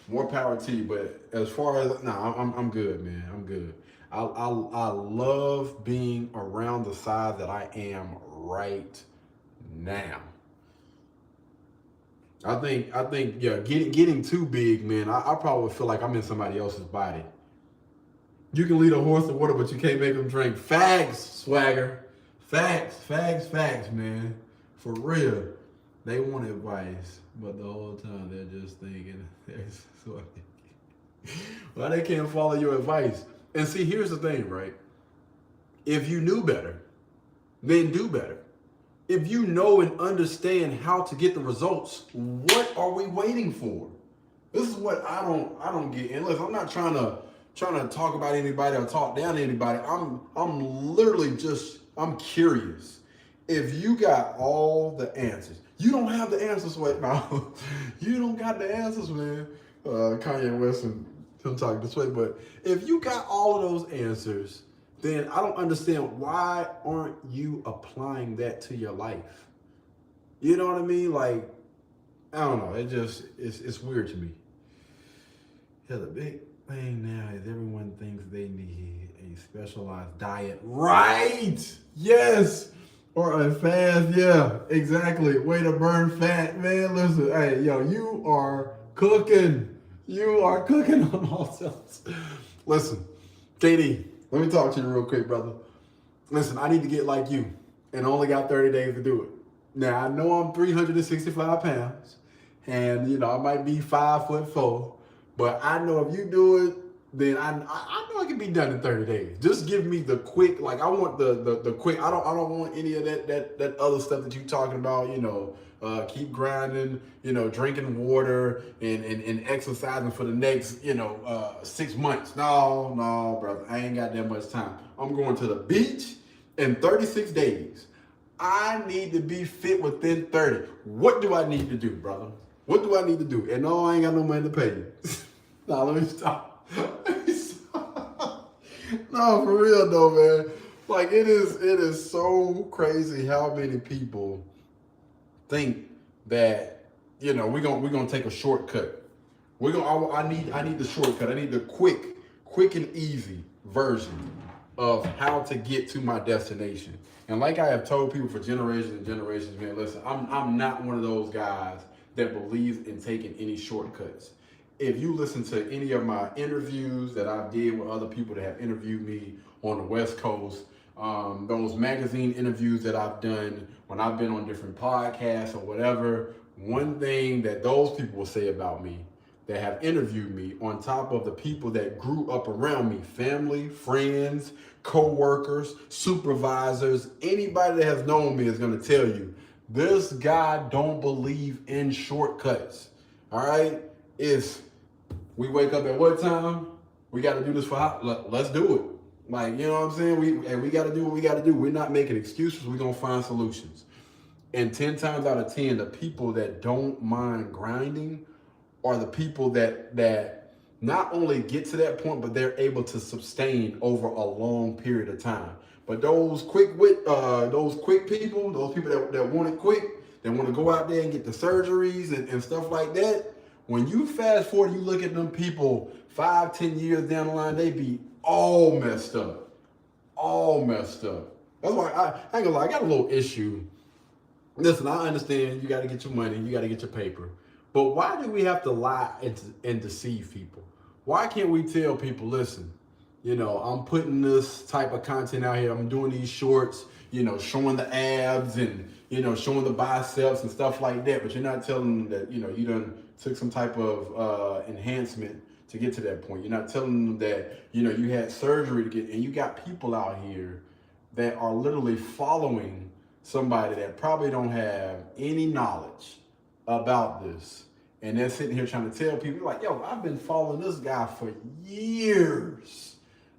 more power to you. But as far as I'm good, man. I'm good. I love being around the size that I am right now. I think yeah, getting too big, man. I probably feel like I'm in somebody else's body. You can lead a horse to water, but you can't make them drink. Facts, swagger. Facts, man. For real. They want advice, but the whole time they're just thinking, well, they can't follow your advice. And see, here's the thing, right? If you knew better, then do better. If you know and understand how to get the results, what are we waiting for? This is what I don't get. And listen, I'm not trying to talk about anybody or talk down to anybody. I'm literally I'm curious. If you got all the answers, you don't have the answers right now. You don't got the answers, man. Kanye West I'm talking this way, but if you got all of those answers, then I don't understand why aren't you applying that to your life? You know what I mean? Like, I don't know. It's weird to me. Yeah, the big thing now is everyone thinks they need a specialized diet. Right. Yes. Or a fast. Yeah, exactly. Way to burn fat, man. Listen, hey, yo, you are cooking. You are cooking on all cylinders. Listen, KD, let me talk to you real quick, brother. Listen, I need to get like you, and I only got 30 days to do it. Now, I know I'm 365 pounds, and, I might be 5'4", but I know if you do it, then I know it can be done in 30 days. Just give me the quick, like I want the quick. I don't want any of that other stuff that you talking about. Keep grinding. Drinking water and exercising for the next 6 months. No, brother, I ain't got that much time. I'm going to the beach in 36 days. I need to be fit within 30. What do I need to do, brother? What do I need to do? And no, I ain't got no money to pay you. Nah, let me stop. No, for real though, man. Like it is so crazy how many people think that we're gonna take a shortcut. I need the shortcut. I need the quick and easy version of how to get to my destination. And like I have told people for generations and generations, man, listen, I'm not one of those guys that believes in taking any shortcuts. If you listen to any of my interviews that I did with other people that have interviewed me on the West Coast, those magazine interviews that I've done when I've been on different podcasts or whatever, one thing that those people will say about me that have interviewed me, on top of the people that grew up around me, family, friends, co-workers, supervisors, anybody that has known me is going to tell you, this guy don't believe in shortcuts. All right? We wake up at what time? We got to do this let's do it. Like, you know what I'm saying? We got to do what we got to do. We're not making excuses. We're going to find solutions. And 10 times out of 10, the people that don't mind grinding are the people that not only get to that point, but they're able to sustain over a long period of time. But those quick people, those people that want it quick, that want to go out there and get the surgeries and stuff like that, when you fast forward, you look at them people 5-10 years down the line, they be all messed up. All messed up. That's why I ain't gonna lie, I got a little issue. Listen, I understand you got to get your money, you got to get your paper. But why do we have to lie and deceive people? Why can't we tell people, listen, I'm putting this type of content out here. I'm doing these shorts, showing the abs and, showing the biceps and stuff like that. But you're not telling them that, you done took some type of enhancement to get to that point. You're not telling them that, you had surgery to get, and you got people out here that are literally following somebody that probably don't have any knowledge about this. And they're sitting here trying to tell people, like, yo, I've been following this guy for years.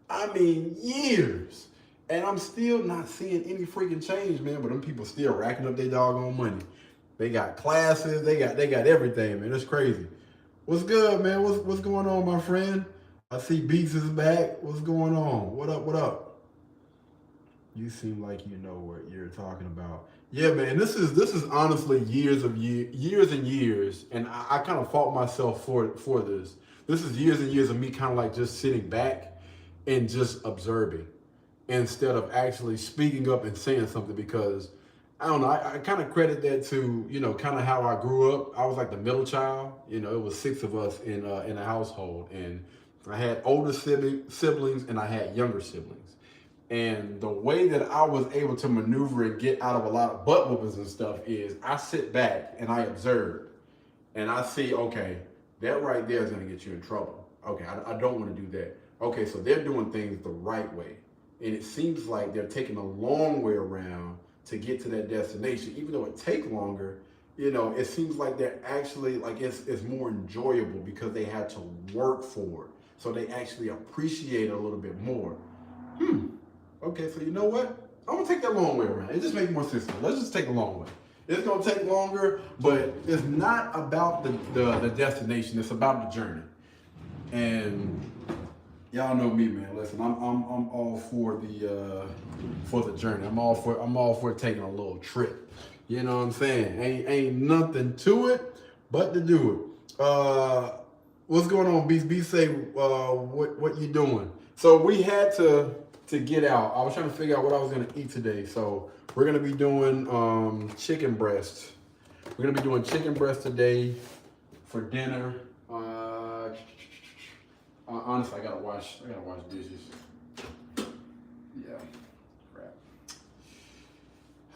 I mean, years. And I'm still not seeing any freaking change, man. But them people still racking up their doggone money. They got classes. They got everything, man. It's crazy. What's good, man? What's going on, my friend? I see Beats is back. What's going on? What up? You seem like you know what you're talking about. Yeah, man, this is honestly years and years, and I kind of fault myself for this. This is years and years of me kind of like just sitting back and just observing instead of actually speaking up and saying something, because I don't know, I kind of credit that to, kind of how I grew up. I was like the middle child. It was 6 of us in a household, and I had older siblings and I had younger siblings. And the way that I was able to maneuver and get out of a lot of butt whoopings and stuff is I sit back and I observe and I see, okay, that right there is going to get you in trouble. Okay, I don't want to do that. Okay, so they're doing things the right way. And it seems like they're taking a long way around to get to that destination. Even though it takes longer, it seems like they're actually, like it's more enjoyable because they had to work for it. So they actually appreciate it a little bit more. Okay, so you know what? I'm gonna take that long way around. It just makes more sense. Let's just take a long way. It's gonna take longer, but it's not about the destination. It's about the journey. And y'all know me, man. Listen, I'm all for the journey. I'm all for taking a little trip. You know what I'm saying? Ain't nothing to it but to do it. What's going on, Beast? Beast say, what you doing? So we had to get out. I was trying to figure out what I was gonna eat today. So we're gonna be doing chicken breast. We're gonna be doing chicken breast today for dinner. Honestly, I gotta wash dishes. Yeah, crap.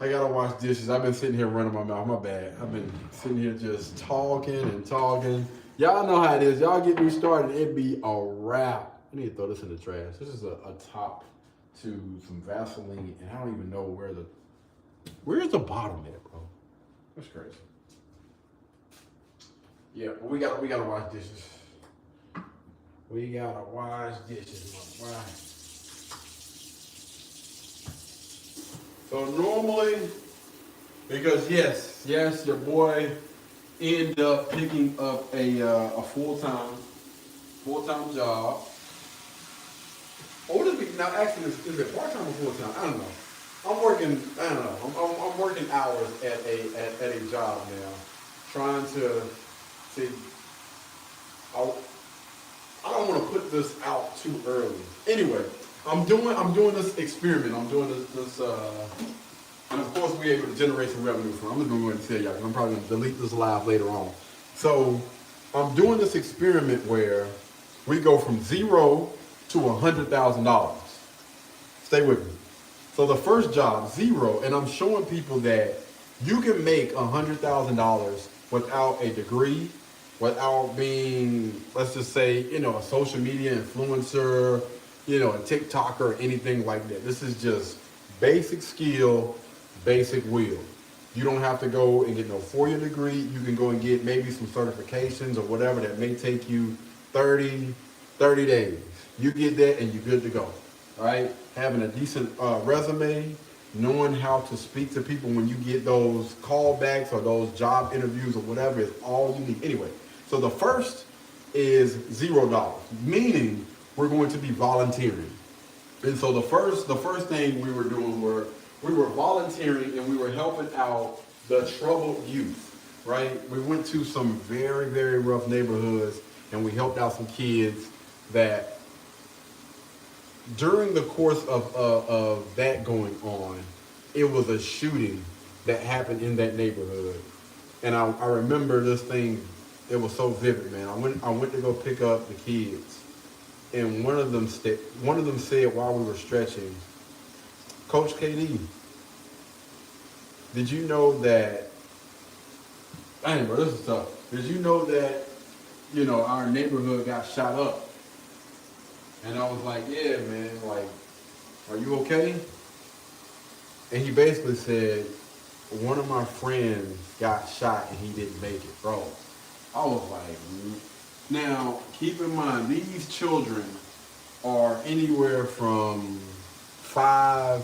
I gotta wash dishes. I've been sitting here running my mouth. My bad. I've been sitting here just talking and talking. Y'all know how it is. Y'all get me started, it be a wrap. I need to throw this in the trash. This is a top to some Vaseline, and I don't even know where's the bottom at, bro. That's crazy. Yeah, but we gotta wash dishes. We gotta wash dishes, my boy. So normally, because yes, your boy ended up picking up a full-time job. Or would it be now? Actually, is it part-time or full-time? I don't know. I'm working. I don't know. I'm working hours at a job now, trying to see. I don't want to put this out too early. Anyway, I'm doing this experiment. I'm doing this and of course we're able to generate some revenue from it. I'm just gonna go ahead and tell y'all because I'm probably gonna delete this live later on. So I'm doing this experiment where we go from $0 to $100,000. Stay with me. So the first job, $0, and I'm showing people that you can make $100,000 without a degree, without being, let's just say, a social media influencer, a TikToker or anything like that. This is just basic skill, basic will. You don't have to go and get no 4-year degree. You can go and get maybe some certifications or whatever that may take you 30 days. You get that and you're good to go. All right? Having a decent resume, knowing how to speak to people when you get those callbacks or those job interviews or whatever is all you need. Anyway, so the first is $0, meaning we're going to be volunteering. And so the first thing we were doing we were volunteering and we were helping out the troubled youth, right? We went to some very, very rough neighborhoods and we helped out some kids that during the course of that going on, it was a shooting that happened in that neighborhood. And I remember this thing, it was so vivid, man. I went to go pick up the kids. And one of them said while we were stretching, Coach KD, did you know that, dang bro, this is tough. Did you know that, our neighborhood got shot up? And I was like, yeah, man, like, are you okay? And he basically said, one of my friends got shot and he didn't make it, bro. I was like, now, keep in mind, these children are anywhere from 5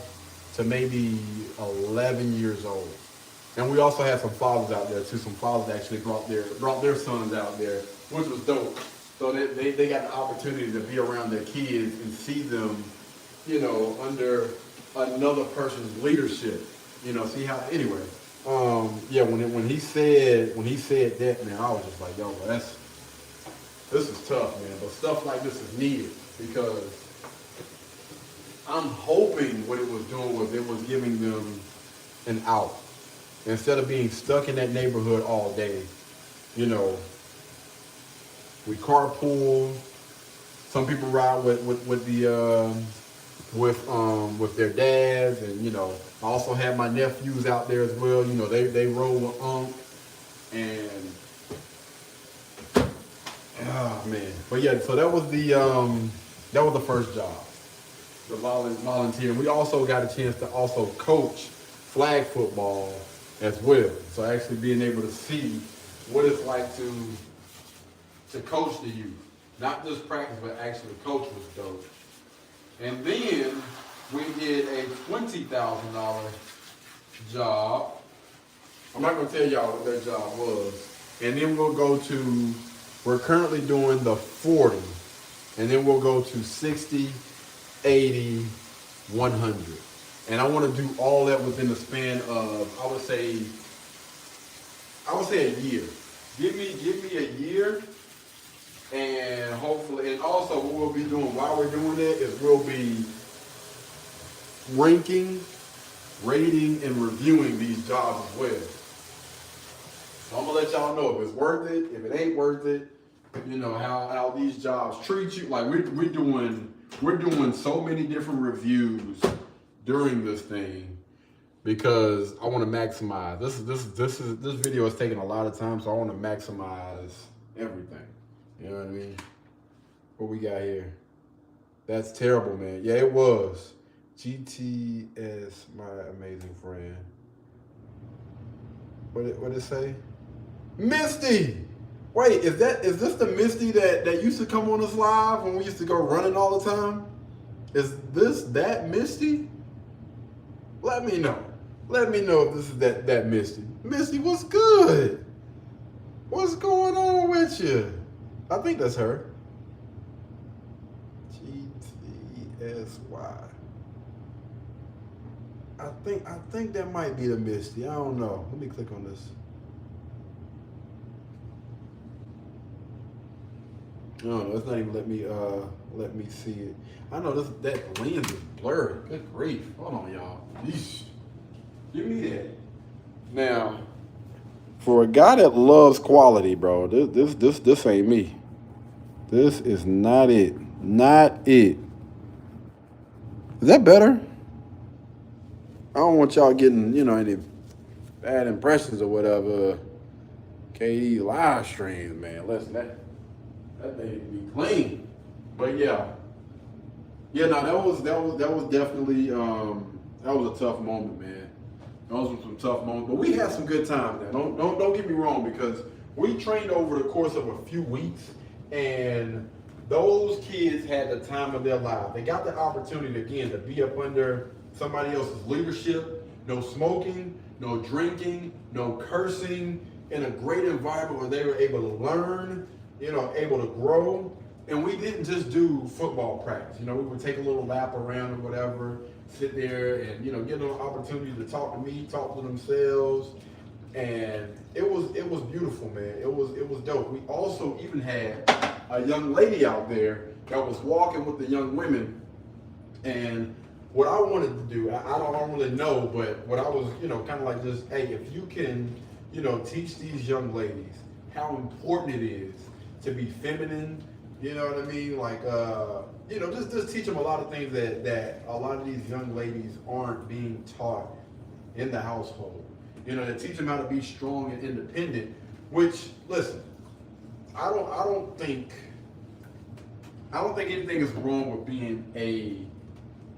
to maybe 11 years old. And we also had some fathers out there too. Some fathers actually brought their sons out there, which was dope. So they got the opportunity to be around their kids and see them, under another person's leadership. See how anyway. Yeah, when he said that, man, I was just like, yo, bro, this is tough, man. But stuff like this is needed because I'm hoping what it was doing was it was giving them an out. Instead of being stuck in that neighborhood all day, we carpool. Some people ride with their dads, and I also have my nephews out there as well. They roll with Unc, and oh man. But yeah, so that was the first job, the volunteer. We also got a chance to also coach flag football as well. So actually being able to see what it's like to coach the youth. Not just practice, but actually coach was dope. And then we did a $20,000 job. I'm not going to tell y'all what that job was. And then we're currently doing the 40. And then we'll go to 60, 80, 100. And I want to do all that within the span of, I would say a year. Give me a year, and hopefully, and also what we'll be doing while we're doing that is we'll be ranking, rating, and reviewing these jobs as well. So I'm gonna let y'all know if it's worth it, if it ain't worth it, you know, how these jobs treat you. Like we're doing so many different reviews during this thing because I want to maximize. This video is taking a lot of time, so I want to maximize everything. You know what I mean? What we got here? That's terrible, man. Yeah, it was. GTS, my amazing friend. What it say? Misty! Wait, is this the Misty that used to come on us live when we used to go running all the time? Is this that Misty? Let me know. Let me know if this is that Misty. Misty, what's good? What's going on with you? I think that's her. GTSY. I think that might be the Misty. I don't know. Let me click on this. No, it's not even let me see it. I know that lens is blurry. Good grief. Hold on, y'all. Yeesh. Give me that. Now, for a guy that loves quality, bro, this ain't me. This is not it. Not it. Is that better? I don't want y'all getting, any bad impressions or whatever. KD live streams, man. Listen, that thing be clean. But yeah, no, that was definitely that was a tough moment, man. Those were some tough moments, but we had some good times there. Don't get me wrong, because we trained over the course of a few weeks, and those kids had the time of their life. They got the opportunity again to be up under somebody else's leadership. No smoking, no drinking, no cursing, in a great environment where they were able to learn, able to grow. And we didn't just do football practice. We would take a little lap around or whatever, sit there and, get an opportunity to talk to me, talk to themselves. And it was beautiful, man. It was dope. We also even had a young lady out there that was walking with the young women. And what I wanted to do, I don't really know, but what I was, kind of like just, hey, if you can, teach these young ladies how important it is to be feminine, you know what I mean? Like, just teach them a lot of things that a lot of these young ladies aren't being taught in the household. To teach them how to be strong and independent, which, listen, I don't think anything is wrong with being a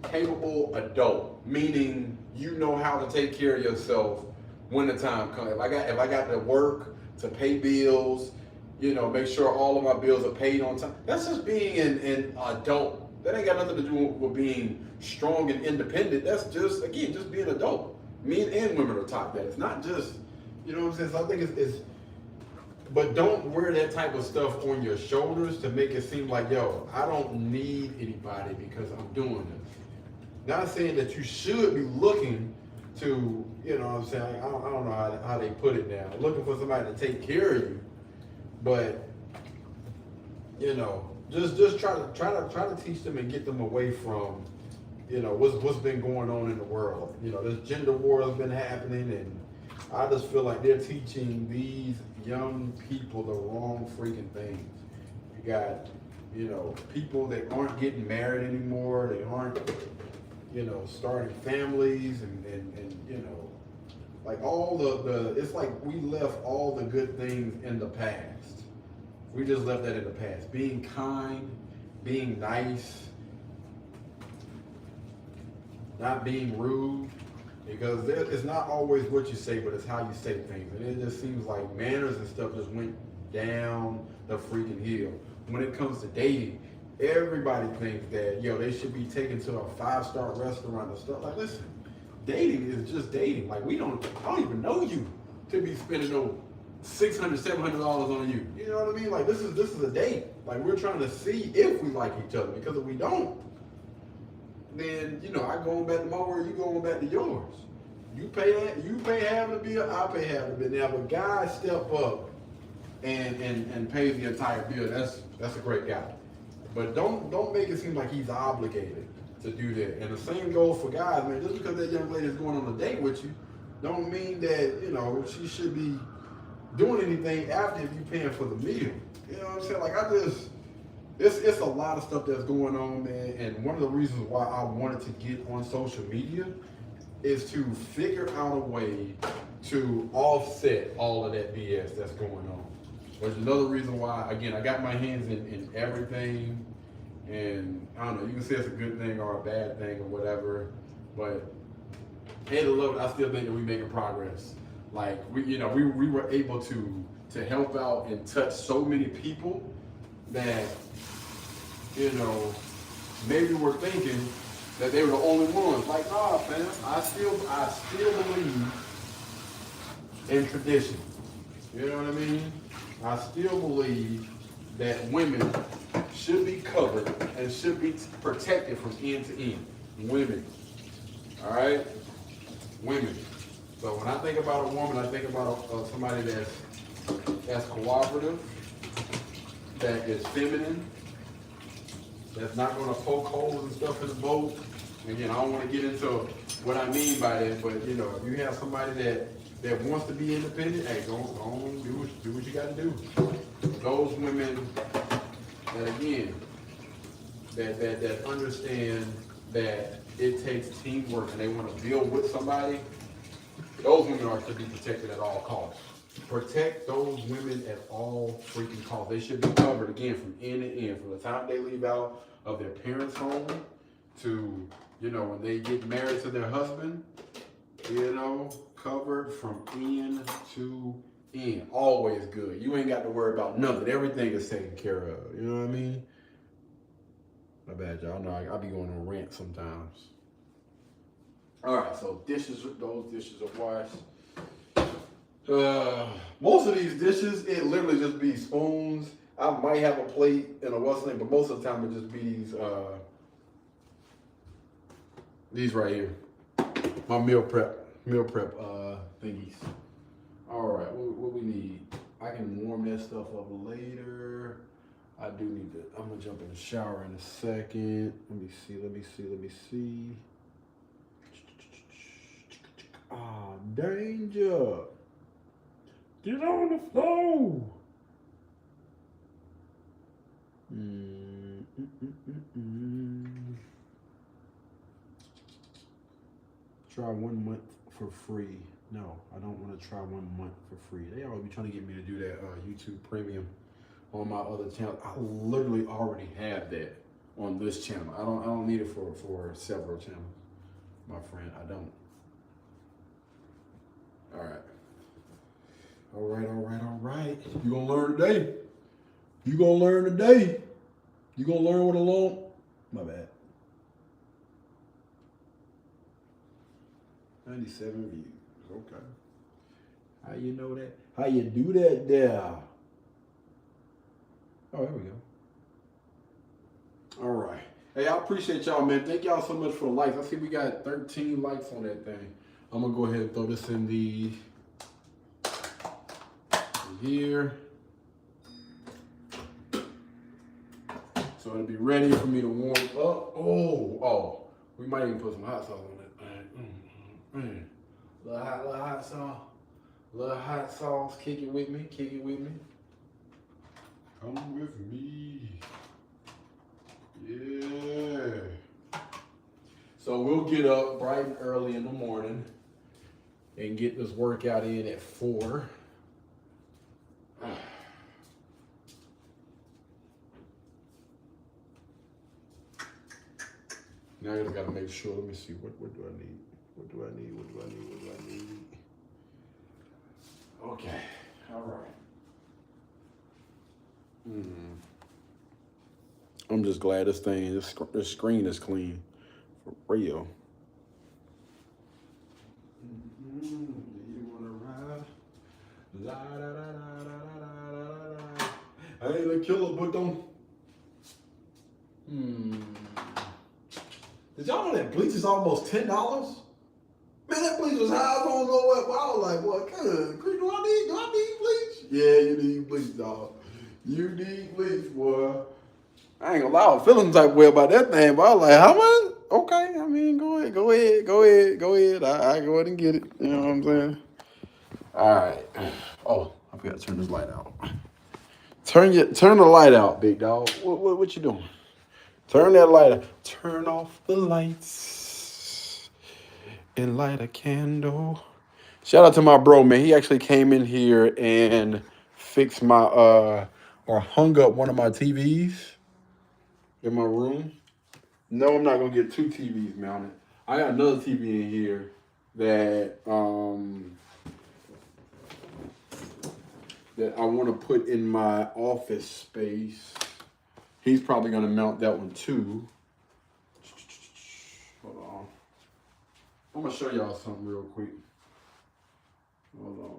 capable adult, meaning you know how to take care of yourself when the time comes. If I got to work to pay bills, make sure all of my bills are paid on time. That's just being an adult. That ain't got nothing to do with being strong and independent. That's just being an adult. Men and women are taught that. It's not just, what I'm saying? So I think it's but don't wear that type of stuff on your shoulders to make it seem like, yo, I don't need anybody because I'm doing this. Not saying that you should be looking to, what I'm saying? I don't know how they put it now. Looking for somebody to take care of you. But just try to teach them and get them away from, what's been going on in the world. This gender war has been happening, and I just feel like they're teaching these young people the wrong freaking things. You got, people that aren't getting married anymore. They aren't, starting families and like all it's like we left all the good things in the past. We just left that in the past. Being kind, being nice, not being rude, because it's not always what you say, but it's how you say things. And it just seems like manners and stuff just went down the freaking hill. When it comes to dating, everybody thinks that, they should be taken to a 5-star restaurant and stuff. Like, listen, dating is just dating. Like, I don't even know you to be spending no $600, $700 on you. You know what I mean? Like this is a date. Like we're trying to see if we like each other. Because if we don't, then you know I go on back to my word, you go on back to yours. You pay half the bill, I pay half the bill. Now if a guy step up and pay the entire bill, that's a great guy. But don't make it seem like he's obligated to do that. And the same goes for guys, man. Just because that young lady is going on a date with you, don't mean that, you know, she should be doing anything after if you paying for the meal. You know what I'm saying? Like it's a lot of stuff that's going on, man. And one of the reasons why I wanted to get on social media is to figure out a way to offset all of that BS that's going on. Which is another reason why, again, I got my hands in everything. And I don't know, you can say it's a good thing or a bad thing or whatever, but hey, to love it, I still think that we're making progress. Like we were able to help out and touch so many people that, you know, maybe we're thinking that they were the only ones. Like, nah, fam, I still believe in tradition. You know what I mean? I still believe that women should be covered and should be protected from end to end. Women. All right? Women. So when I think about a woman, I think about somebody that's cooperative, that is feminine, that's not going to poke holes and stuff in the boat. Again, I don't want to get into what I mean by that, but you know, if you have somebody that wants to be independent, hey, go on, do what you got to do. Those women that again, that understand that it takes teamwork and they want to build with somebody, those women are to be protected at all costs. Protect those women at all freaking costs. They should be covered again from end to end, from the time they leave out of their parents' home to, you know, when they get married to their husband, you know, covered from end to end. Always good. You ain't got to worry about nothing. Everything is taken care of. You know what I mean? My bad, y'all know I be going on rant sometimes. All right, so those dishes are washed. Most of these dishes, it literally just be spoons. I might have a plate and a what's name, but most of the time it just be these right here. My meal prep thingies. All right, what we need? I can warm that stuff up later. I do need to, I'm gonna jump in the shower in a second. Let me see. Ah, danger. Get on the floor. Try 1 month for free. No, I don't want to try 1 month for free. They always be trying to get me to do that YouTube Premium on my other channel. I literally already have that on this channel. I don't need it for several channels, my friend. I don't. All right. You gonna learn today. You gonna learn what a long. My bad. 97 views. Okay. How you know that? How you do that there? Oh, there we go. All right. Hey, I appreciate y'all, man. Thank y'all so much for the likes. I see we got 13 likes on that thing. I'm gonna go ahead and throw this in the here. So it'll be ready for me to warm up. Oh, we might even put some hot sauce on it. Little hot sauce. Little hot sauce. Kick it with me. Come with me. Yeah. So we'll get up bright and early in the morning and get this workout in at 4. Now I just gotta make sure. Let me see. What do I need? What do I need? Okay. All right. I'm just glad this screen is clean. For real. Do you wanna ride? La, da, da, da, da, da, da, da. I ain't a killer, but don't. Did y'all know that bleach is almost $10? Man, that bleach was high. I don't know what. I was like, what good? Do I need bleach? Yeah, you need bleach, dog. You need bleach, boy. I ain't gonna lie, I was feeling type way about that thing, but I was like, how much? Okay, I mean, go ahead. I go ahead and get it. You know what I'm saying? All right. Oh, I forgot to turn this light out. Turn the light out, big dog. What you doing? Turn that light out. Turn off the lights and light a candle. Shout out to my bro, man. He actually came in here and fixed my or hung up one of my TVs in my room. No, I'm not gonna get two TVs mounted. I got another TV in here that that I want to put in my office space. He's probably gonna mount that one too. Hold on. I'm gonna show y'all something real quick. Hold on.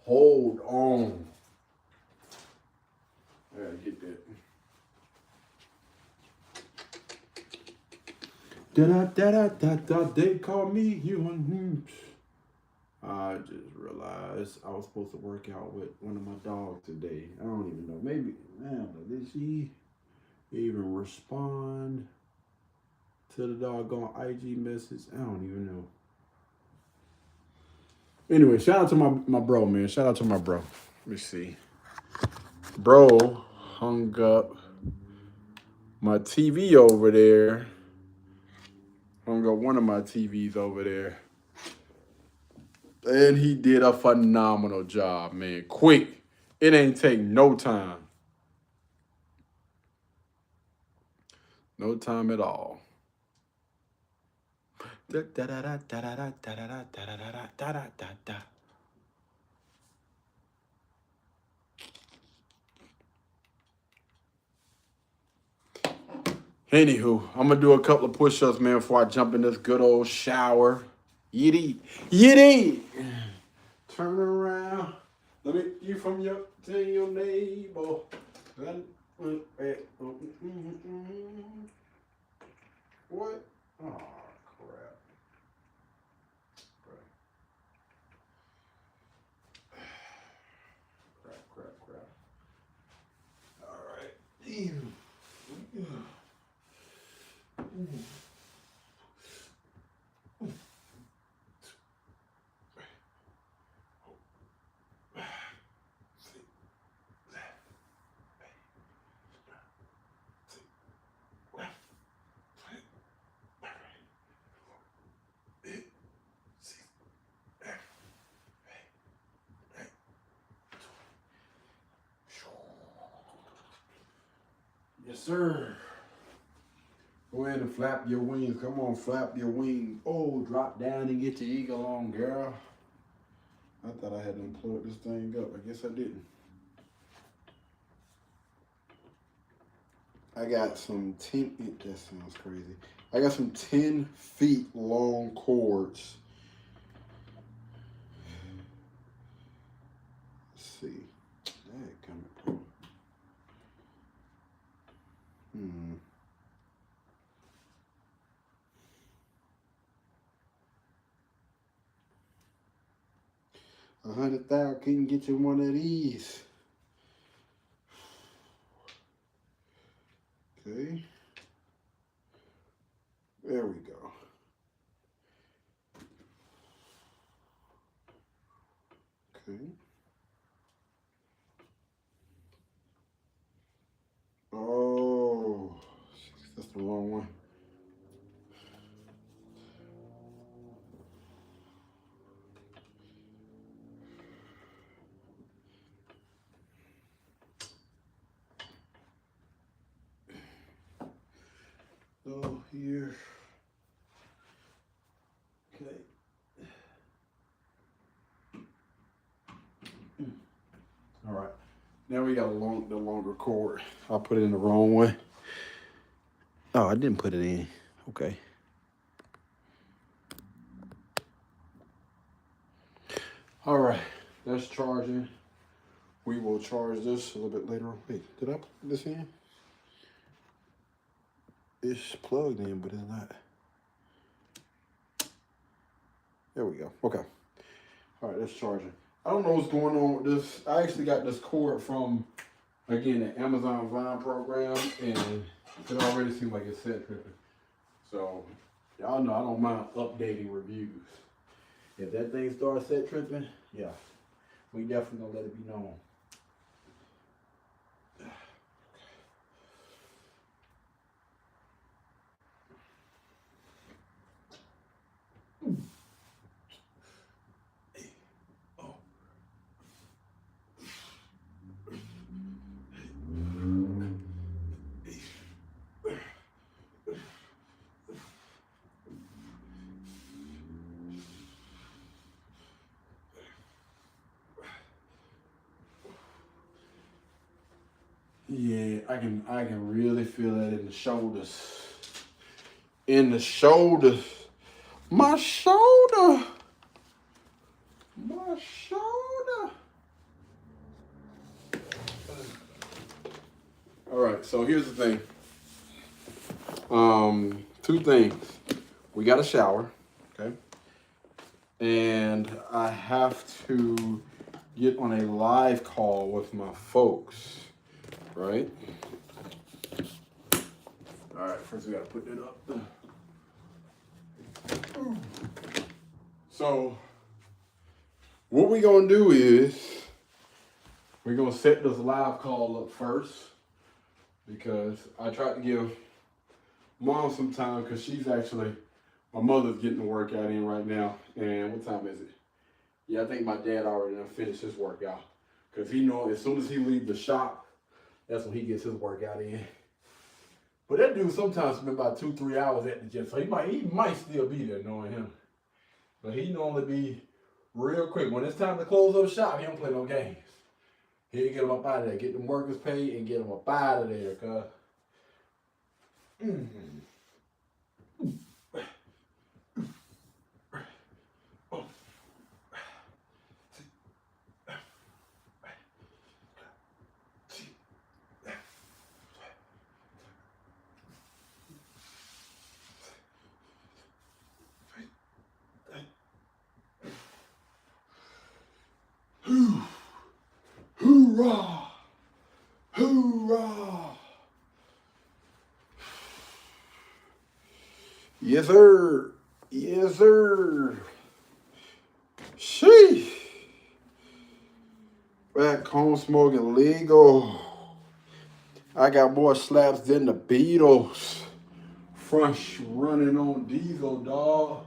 Hold on. I gotta get that. They call me human. I just realized I was supposed to work out with one of my dogs today. I don't even know. Maybe, man, did she even respond to the doggone IG message? I don't even know. Anyway, shout out to my bro, man. Shout out to my bro. Let me see. Bro hung up my TV over there. Hung up one of my TVs over there. And he did a phenomenal job, man. Quick. It ain't take no time. No time at all. Anywho, I'm gonna do a couple of push-ups, man, before I jump in this good old shower. Yiddy. Yiddy. Turn around. Let me you from your to your neighbor. What? Oh crap. Crap. All right. Yes, sir. Go ahead and flap your wings. Come on, flap your wings. Oh, drop down and get your eagle on, girl. I thought I had to unplug this thing up. I guess I didn't. I got some 10, that sounds crazy. I got some 10 feet long cords. Let's see. That coming from. $100,000 couldn't get you one of these. Okay. There we go. Okay. Oh, that's the wrong one. So here. Okay. All right. Now we got the longer cord. I put it in the wrong way. Oh, I didn't put it in. Okay. All right, that's charging. We will charge this a little bit later on. Wait, did I plug this in? It's plugged in, but it's not. There we go. Okay. All right, that's charging. I don't know what's going on with this. I actually got this cord from, again, the Amazon Vine program, and it already seems like it's set tripping. So, y'all know I don't mind updating reviews. If that thing starts set tripping, yeah, we definitely gonna let it be known. Yeah, I can really feel that in the shoulders. In the shoulders. My shoulder. My shoulder. All right, so here's the thing. Two things. We got a shower, okay? And I have to get on a live call with my folks, right? All right, first we gotta put that up. So, what we gonna do is, we're gonna set this live call up first, because I tried to give Mom some time, because she's actually, my mother's getting the workout in right now. And what time is it? Yeah, I think my dad already done finished his workout. Because he knows as soon as he leaves the shop, that's when he gets his workout in. But that dude sometimes spend about 2-3 hours at the gym. So he might still be there, knowing him. But he normally be real quick. When it's time to close up shop, he don't play no games. He'll get them up out of there. Get them workers paid and get them up out of there, cuz. Hoorah! Hoorah! Yes, sir. Yes, sir. Sheesh. Back home smoking legal. I got more slaps than the Beatles. Front running on diesel, dog.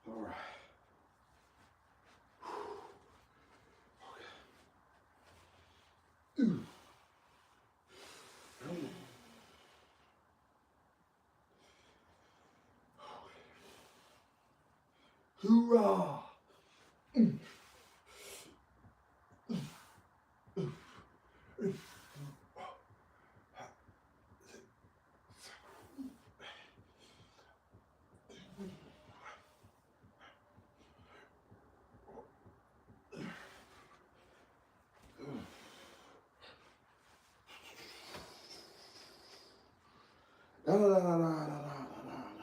All right. Hoorah! La, la, la, la, la, la, la, la.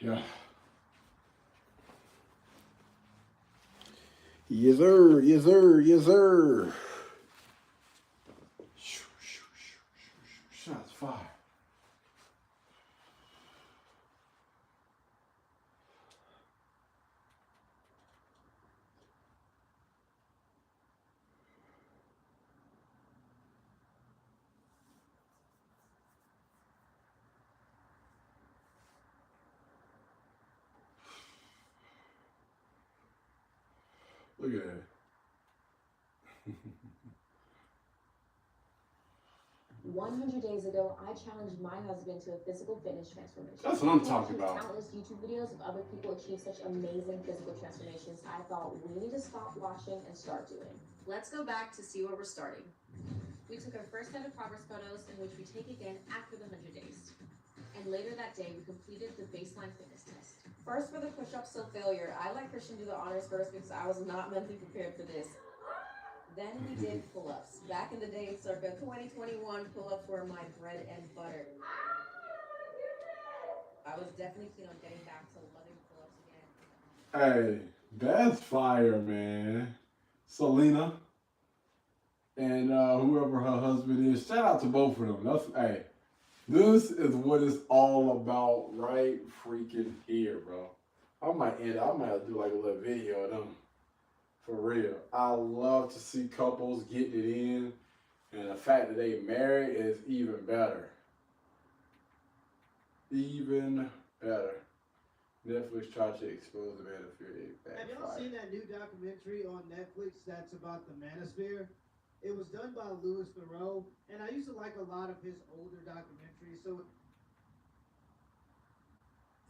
Yeah. Yes, sir. Yes, sir. Yes, sir. Shots fired. Look at that. 100 days ago, I challenged my husband to a physical fitness transformation. That's what I'm talking about. Countless YouTube videos of other people achieve such amazing physical transformations. I thought we need to stop watching and start doing. Let's go back to see where we're starting. We took our first set of progress photos, in which we take again after the 100 days. And later that day, we completed the baseline fitness test. First for the push-ups till failure. I let Christian do the honors first because I was not mentally prepared for this. Then we did pull-ups. Back in the day, circa 2021, pull-ups were my bread and butter. I was definitely keen on getting back to loving pull-ups again. Hey, that's fire, man. Selena and whoever her husband is. Shout out to both of them. Hey, this is what it's all about right freaking here, bro. I might do like a little video of them. For real. I love to see couples getting it in. And the fact that they married is even better. Even better. Netflix tried to expose the manosphere. Have y'all seen that new documentary on Netflix that's about the manosphere? It was done by Louis Theroux, and I used to like a lot of his older documentaries. So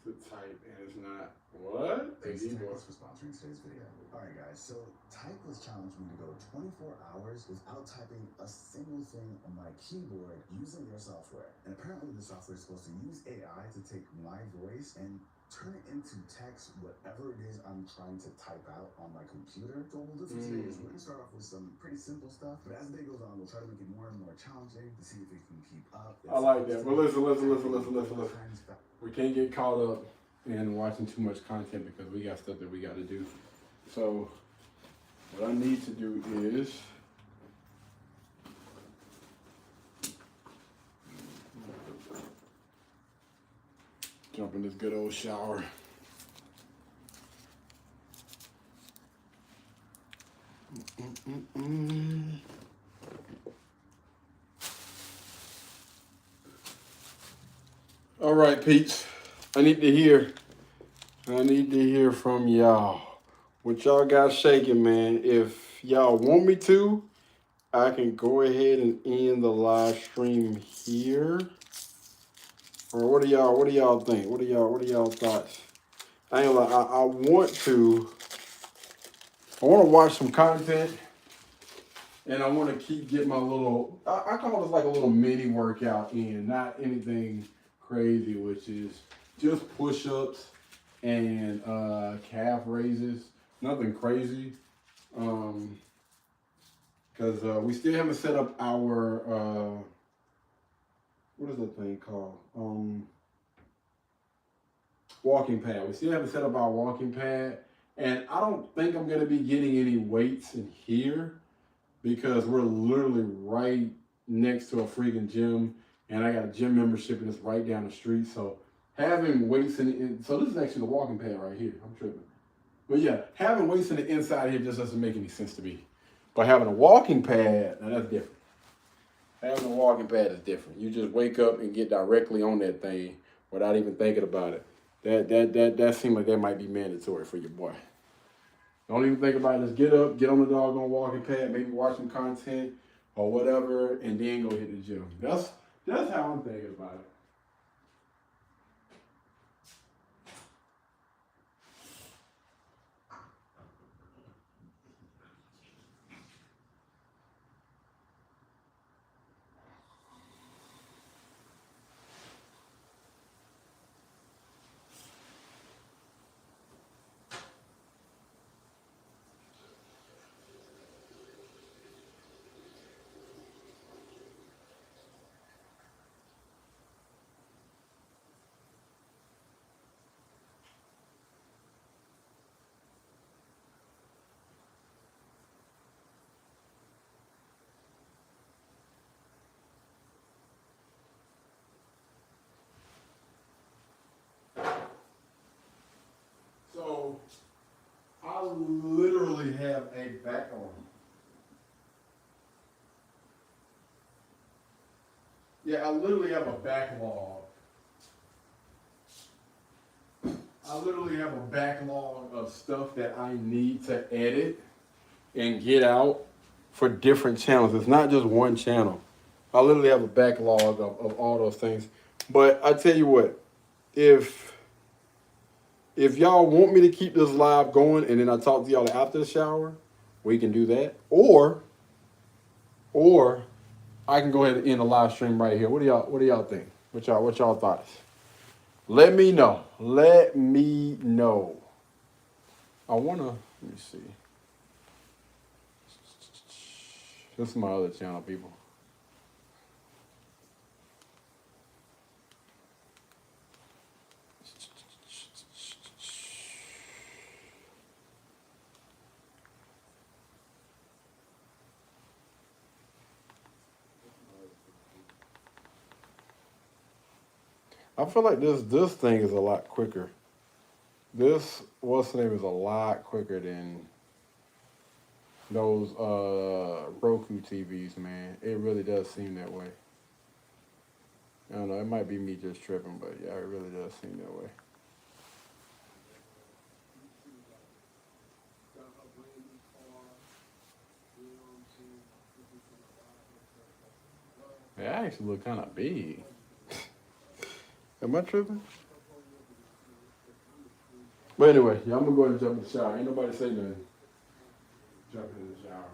to type and it's not what? Thanks to Tykeless for sponsoring today's video. Alright guys, so Tykeless challenged me to go 24 hours without typing a single thing on my keyboard using their software. And apparently the software is supposed to use AI to take my voice and turn it into text, whatever it is I'm trying to type out on my computer. So what we'll do for today is we're going to start off with some pretty simple stuff, but as the day goes on, we'll try to make it more and more challenging to see if it can keep up. I like that, but listen. We can't get caught up in watching too much content because we got stuff that we got to do. So what I need to do is jump in this good old shower. All right, peeps. I need to hear from y'all. What y'all got shaking, man. If y'all want me to, I can go ahead and end the live stream here. Or what do y'all think? What are y'all thoughts? I ain't like I want to watch some content, and I want to keep getting my little I call this like a little mini workout in, not anything crazy, which is just push-ups and calf raises, nothing crazy. Because we still haven't set up our what is that thing called? Walking pad. We still haven't set up our walking pad, and I don't think I'm gonna be getting any weights in here because we're literally right next to a freaking gym, and I got a gym membership and it's right down the street. So having weights so this is actually the walking pad right here. I'm tripping. But yeah, having weights in the inside here just doesn't make any sense to me. But having a walking pad, now that's different. Having a walking pad is different. You just wake up and get directly on that thing without even thinking about it. That seems like that might be mandatory for your boy. Don't even think about it. Just get up, get on the doggone walking pad, maybe watch some content or whatever, and then go hit the gym. That's how I'm thinking about it. literally have a backlog. Yeah, I literally have a backlog. I literally have a backlog of stuff that I need to edit and get out for different channels. It's not just one channel. I literally have a backlog of all those things. But I tell you what, if y'all want me to keep this live going and then I talk to y'all after the shower, we can do that. Or I can go ahead and end the live stream right here. What do y'all think? What y'all thoughts? Let me know. Let me know. Let me see. This is my other channel, people. I feel like this thing is a lot quicker. This what's the name is a lot quicker than those Roku TVs, man. It really does seem that way. I don't know, it might be me just tripping, but yeah, it really does seem that way. It actually look kind of big. Am I tripping? But anyway, yeah, I'm gonna go ahead and jump in the shower. Ain't nobody say nothing. Jumping in the shower.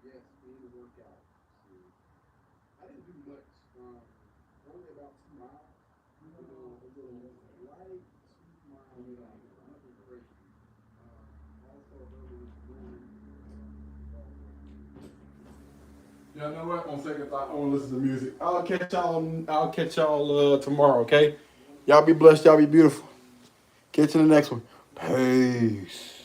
Yes, being to work out. I didn't do much. Only about 2 miles. You know, a little light 2 miles. Nothing crazy. Also early this morning. Yeah, you know what? On second thought, I want to listen to music. I'll catch y'all tomorrow. Okay. Y'all be blessed. Y'all be beautiful. Catch you in the next one. Peace.